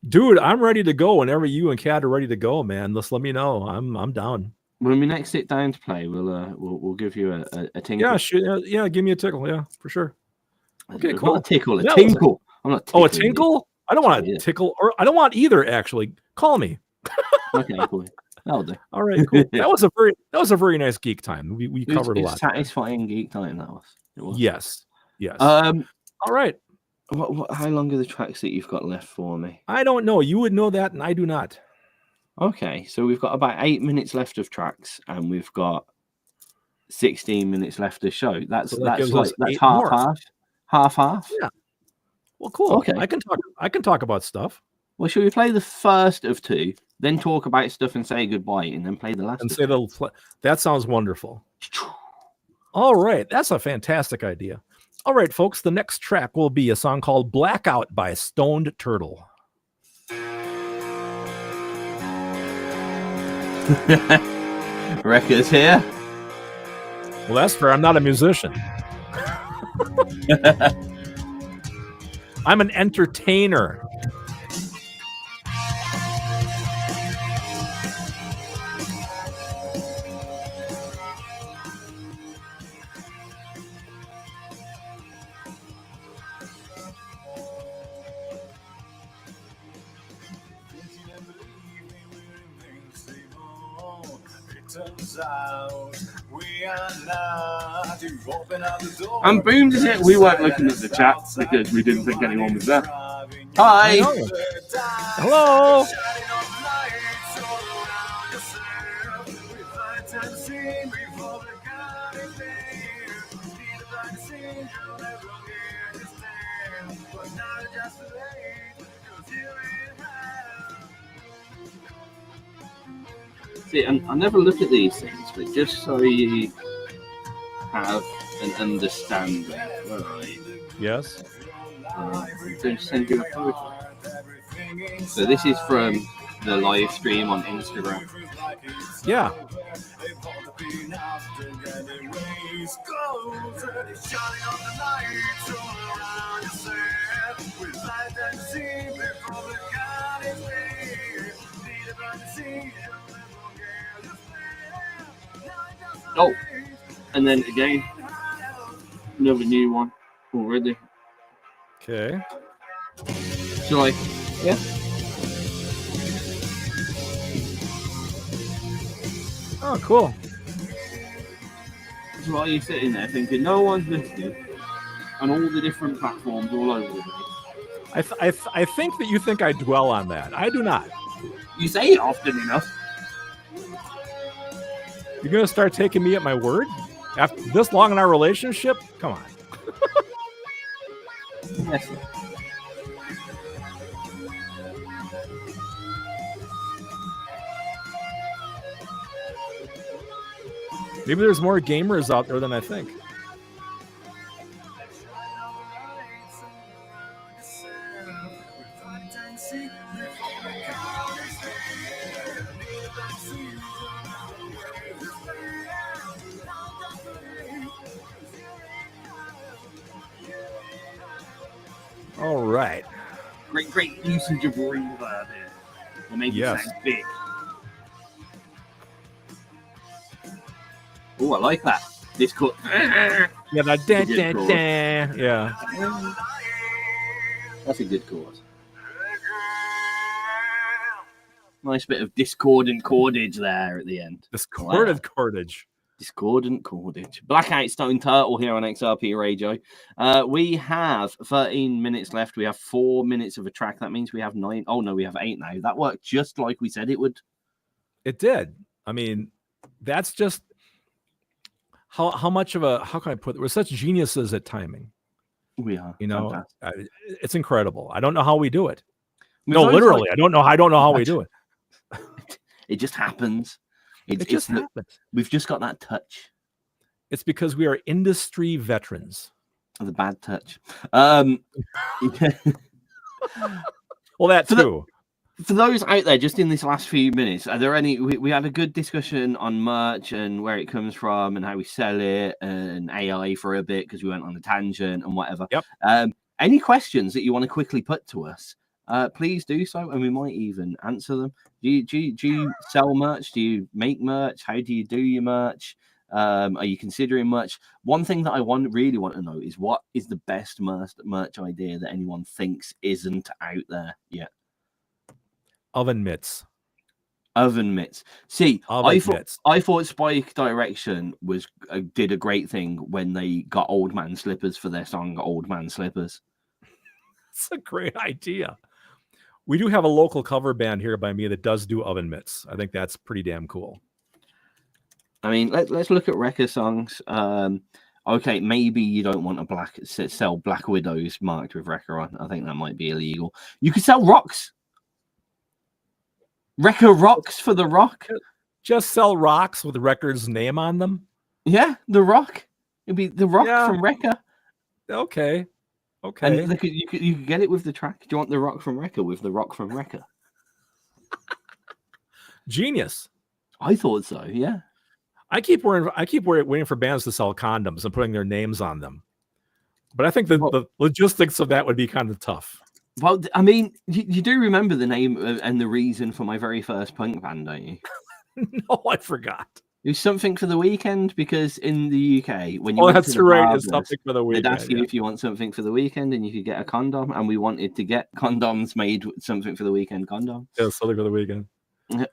Dude, I'm ready to go whenever you and Kat are ready to go, man. Just let me know. I'm down. When we next sit down to play, we'll give you a tinkle. Yeah, yeah, give me a tickle. Yeah, for sure. Okay, cool. Not a tickle, a Yeah, tinkle. I'm not Oh, a tickling you. tinkle? I don't want to tickle, or I don't want either. Actually, call me. Okay, cool. That'll do. All right, cool. That was a very nice geek time. We covered a lot. Satisfying geek time. It was. Yes. All right. How long are the tracks that you've got left for me? I don't know. You would know that, and I do not. Okay, so we've got about 8 minutes left of tracks, and we've got 16 minutes left of show. That's half. Yeah. Well, cool. Okay. I can talk about stuff. Well, should we play the first of two, then talk about stuff and say goodbye, and then play the last? That sounds wonderful. All right, that's a fantastic idea. All right, folks, the next track will be a song called "Blackout" by Stoned Turtle. Records here. Well, that's fair. I'm not a musician. I'm an entertainer. And boom, is it? We weren't looking at the chat because we didn't think anyone was there. Hi. Hello. See, I never look at these things, but just so you have an understanding. Right. Yes. Send you a photo. So this is from the live stream on Instagram. Yeah. Oh, and then again, another new one already. Okay. Shall I? Yeah. Oh, cool. So while you're sitting there thinking, no one's listening, on all the different platforms all over the place. I think that you think I dwell on that. I do not. You say it often enough. You're going to start taking me at my word? After this long in our relationship? Come on. Yes. Maybe there's more gamers out there than I think. All right. Great usage of reverb here. To make it sound big. Oh, I like that. Discord. Yeah, that dan. Yeah. That's a good chord. Nice bit of discordant cordage there at the end. Discordant cordage. Discordant cordage. Blackout Stone Turtle here on XRP Radio. We have 13 minutes left. We have 4 minutes of a track. That means we have 9. Oh, no, we have 8 now. That worked just like we said it would. It did. I mean, that's just how much of a, how can I put it? We're such geniuses at timing. We are. You know, it's incredible. I don't know how we do it. No, literally. I don't know how we do it. It just happens. It just happens. We've just got that touch. It's because we are industry veterans. The bad touch. Well, that too. For those out there, just in this last few minutes, are there any? We had a good discussion on merch and where it comes from and how we sell it and AI for a bit because we went on a tangent and whatever. Yep. Any questions that you want to quickly put to us please do so, and we might even answer them. Do you sell merch? Do you make merch? How do you do your merch? Are you considering merch? One thing that I really want to know is what is the best merch idea that anyone thinks isn't out there yet? Oven mitts. Oven mitts. See, Oven mitts. I thought Spike Direction was did a great thing when they got Old Man Slippers for their song Old Man Slippers. It's a great idea. We do have a local cover band here by me that does do oven mitts. I think that's pretty damn cool. I mean, let's look at Wrecker songs. Okay, maybe you don't want to sell Black Widows marked with Wrecker on. I think that might be illegal. You could sell rocks. Wrecker rocks for the Rock. Just sell rocks with Wrecker's name on them. Yeah, the Rock. It'd be the Rock from Wrecker. Okay. And you could get it with the track. Do you want the Rock from Wrecker with the Rock from Wrecker? Genius. I thought so. Yeah. I keep waiting for bands to sell condoms and putting their names on them, but I think the logistics of that would be kind of tough. Well, I mean, you do remember the name and the reason for my very first punk band, don't you? No, I forgot. It was something for the weekend, because in the UK, when you that's right, it's something for the weekend. They'd ask you if you want something for the weekend, and you could get a condom, and we wanted to get condoms made with something for the weekend condom. Yeah, something for the weekend. Yeah.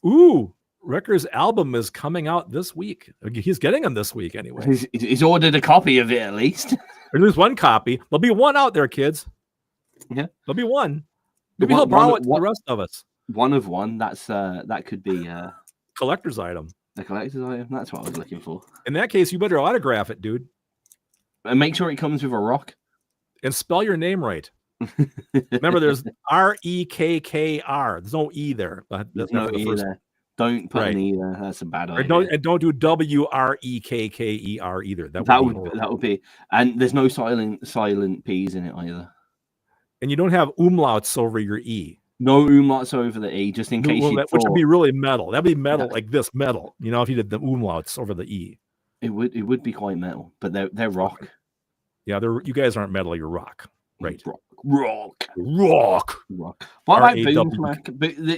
Ooh, Wrecker's album is coming out this week. He's getting them this week anyway. He's ordered a copy of it at least. Or at least one copy. There'll be one out there, kids. Yeah, there'll be one. Maybe he'll borrow it to the rest of us. One of one. That could be a collector's item. A collector's item. That's what I was looking for. In that case, you better autograph it, dude. And make sure it comes with a rock. And spell your name right. Remember, there's R-E-K-K-R. There's no E there. There's no E there. Don't put an E there. That's a bad idea. Don't do W-R-E-K-K-E-R either. That would be. And there's no silent P's in it either. And you don't have umlauts over your E. No umlauts over the E, just in case which would be really metal. That'd be metal, like this metal. You know, if you did the umlauts over the E. It would be quite metal, but they're rock. Yeah, you guys aren't metal, you're rock. Right. Rock. What about Boom Smack?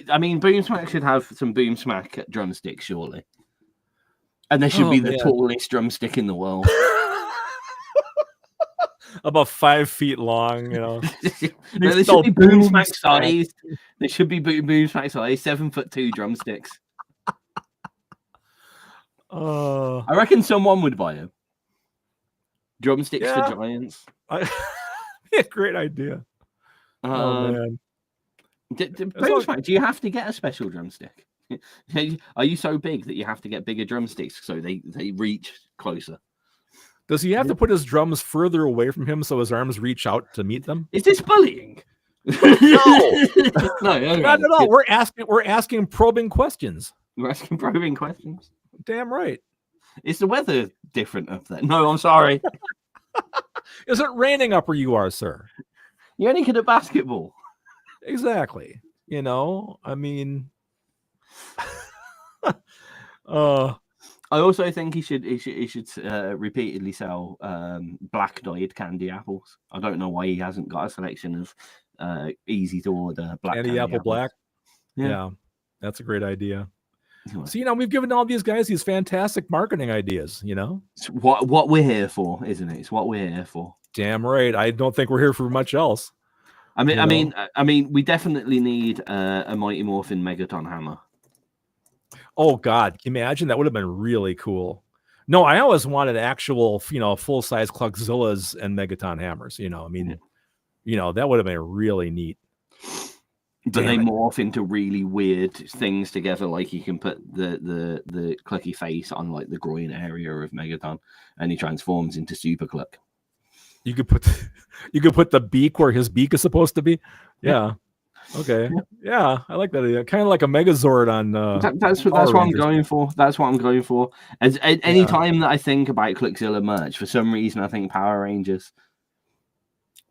I mean, Boom Smack should have some Boom Smack drumsticks, surely. And they should be the tallest drumstick in the world. About 5 feet long, you know. They should be Boom Smack sized. They should be Boom Smack sized, 7'2" drumsticks. I reckon someone would buy them. Drumsticks for giants. Yeah, great idea. Man. Boom Smack, do you have to get a special drumstick? Are you so big that you have to get bigger drumsticks so they reach closer? Does he have to put his drums further away from him so his arms reach out to meet them? Is this bullying? No, not at all. We're asking probing questions. We're asking probing questions. Damn right. Is the weather different up there? No, I'm sorry. Is it raining up where you are, sir? You're only good at basketball. Exactly. You know, I mean, I also think he should repeatedly sell black dyed candy apples. I don't know why he hasn't got a selection of easy to order black candy apple apples. Black. Yeah, that's a great idea. So, you know, we've given all these guys these fantastic marketing ideas, you know. It's what we're here for, isn't it? It's what we're here for. Damn right. I don't think we're here for much else. I mean, we definitely need a Mighty Morphin Megaton hammer. Oh God, imagine that would have been really cool. No, I always wanted actual, you know, full-size Cluckzillas and Megaton hammers. You know, I mean, you know, that would have been really neat. But they morph into really weird things together. Like you can put the Clucky face on like the groin area of Megaton, and he transforms into Super Cluck. You could put the beak where his beak is supposed to be. Yeah. Okay. Yeah, I like that idea. Kind of like a Megazord on. That's what I'm going for. That's what I'm going for. Any time that I think about Cluckzilla merch, for some reason I think Power Rangers.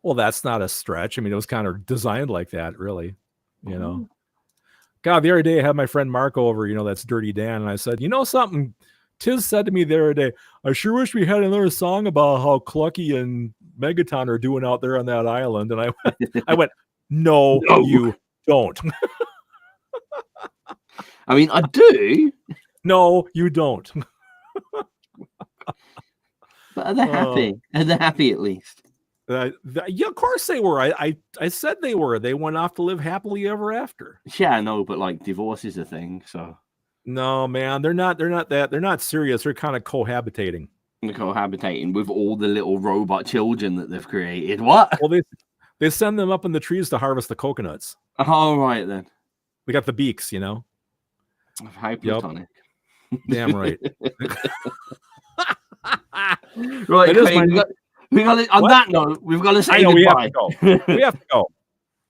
Well, that's not a stretch. I mean, it was kind of designed like that, really. You know. God, the other day I had my friend Marco over. You know, that's Dirty Dan, and I said, you know something. Tizz said to me the other day, I sure wish we had another song about how Clucky and Megaton are doing out there on that island. And I went, No, No. you don't. I mean, I do, No, you don't. but are they happy? Are they happy at least? Yeah, of course they were. I said they were. They went off to live happily ever after. Yeah, I know, but like divorce is a thing, so No, man, they're not that. They're not serious. They're kind of cohabitating. they're cohabitating with all the little robot children that they've created. What? Well, they send them up in the trees to harvest the coconuts. All right then. They got the beaks, you know. How platonic. Damn right. Right, That is Craig, we got on What? that note, we've got to say I know we have goodbye. to go. We have to go.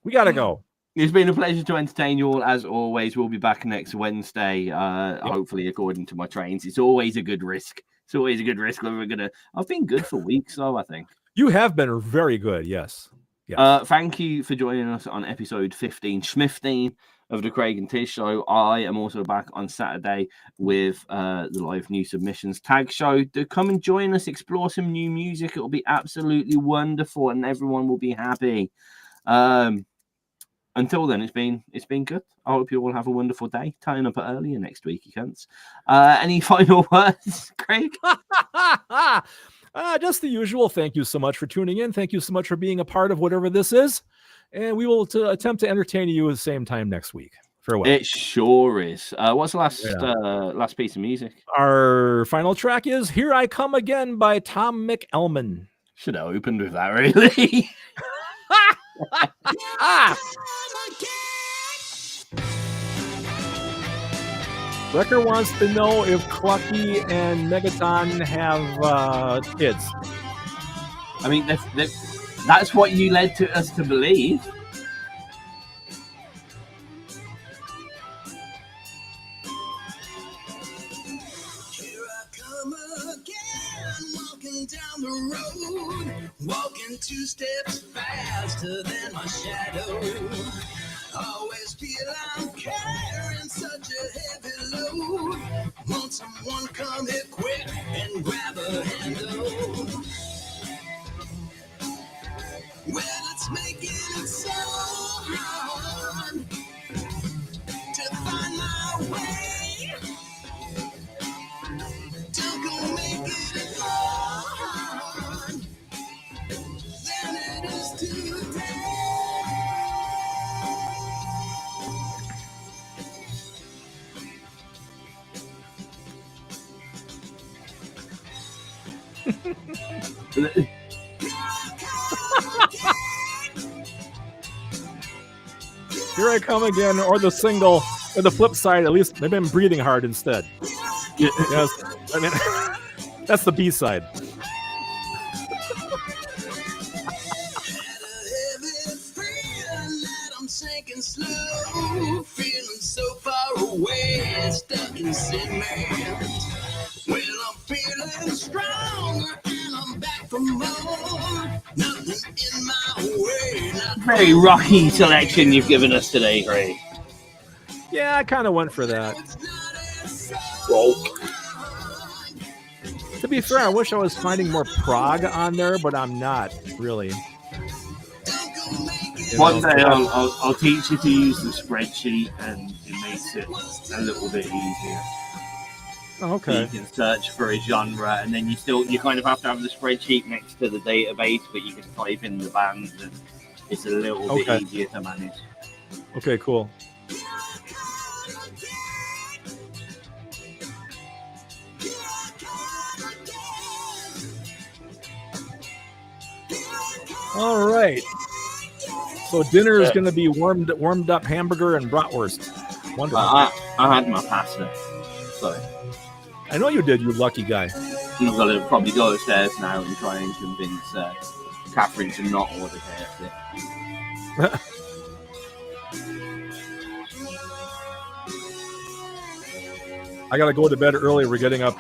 We gotta go. It's been a pleasure to entertain you all as always. We'll be back next Wednesday, hopefully according to my trains. It's always a good risk. It's always a good risk when we're gonna. I've been good for weeks, though. I think You have been very good. Yes. Yes. Thank you for joining us on episode 15, Shmifteen of the Craig and Tizz Show. I am also back on Saturday with the live new submissions tag show. Do come and join us, explore some new music. It'll be absolutely wonderful, and everyone will be happy. Until then, it's been good. I hope you all have a wonderful day. Tying up earlier next week, you cunts. Any final words, Craig? Just the usual. Thank you so much for tuning in. Thank you so much for being a part of whatever this is. And we will attempt to entertain you at the same time next week. Farewell. It sure is. What's the last piece of music? Our final track is Here I Come Again by Tom McElmon. Should have opened with that, really. Wrecker wants to know if Clucky and Megaton have kids. I mean, that's what you led to us to believe. Here I come again, walking down the road, walking 2 steps faster than my shadow. Always feel I'm carrying such a heavy load. Want someone come here quick and grab a handle. Well, it's making it so hard to find my way. Don't go make it hard than it is today. Here I Come Again, or the single, or the flip side, at least maybe I'm breathing hard instead. Yes, I mean, that's the B side. Sinking slow, feeling so far away, stuck in cement. Well, I'm feeling stronger, and I'm back for more. Nothing in my way. Very rocky selection you've given us today, Craig. Yeah, I kind of went for that. To be fair, I wish I was finding more prog on there, but I'm not really. One day I'll teach you to use the spreadsheet, and it makes it a little bit easier. Oh, okay. You can search for a genre, and then you kind of have to have the spreadsheet next to the database, but you can type in the bands, and it's a little bit easier to manage. Okay, cool. All right. So dinner is going to be warmed up hamburger and bratwurst. Wonderful. I had my pasta, so I know you did, you lucky guy. I'm gonna probably go upstairs now and try and convince Catherine to not order KFC. I got to go to bed early. We're getting up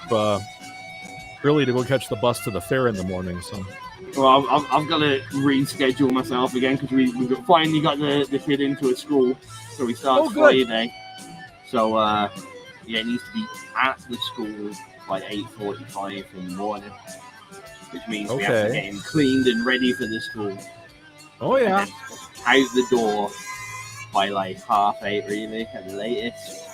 early to go catch the bus to the fair in the morning. So, well, I've got to reschedule myself again because we finally got the kid into a school, so we start Friday. So yeah, it needs to be at the school by 8:45 in the morning, which means we have to get him cleaned and ready for the school. Oh yeah. out the door by like 8:30, really, at the latest.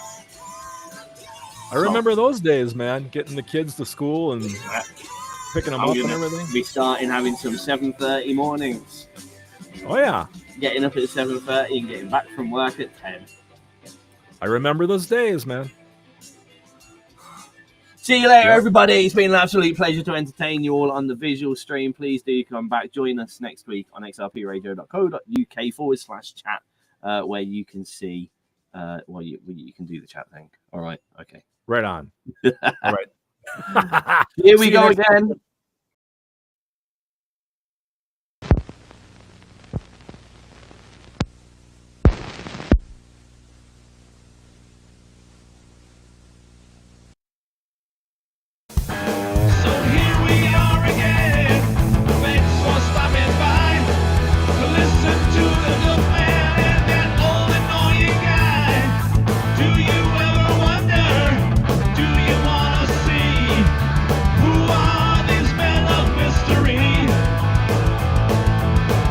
I remember those days, man, getting the kids to school and picking them up and everything. We starting having some 7:30 mornings. Oh, yeah. Getting up at 7:30 and getting back from work at 10. I remember those days, man. See you later, everybody. It's been an absolute pleasure to entertain you all on the visual stream. Please do come back. Join us next week on xrpradio.co.uk/chat, where you can see, you can do the chat thing. All right. Okay. Right on. All right. Here we go again.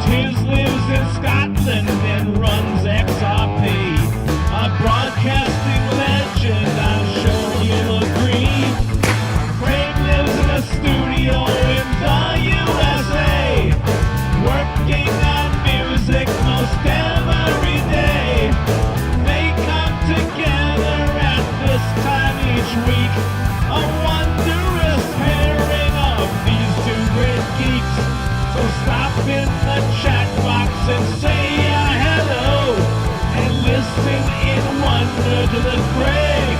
Tizz lives in Scotland and runs XRP, a broadcasting legend, I'm sure you'll agree. Craig lives in a studio in the USA, working on music most every day. They come together at this time each week, a wondrous pairing of these two great geeks. So stop in the chat box and say hello, and listen in wonder to the Craig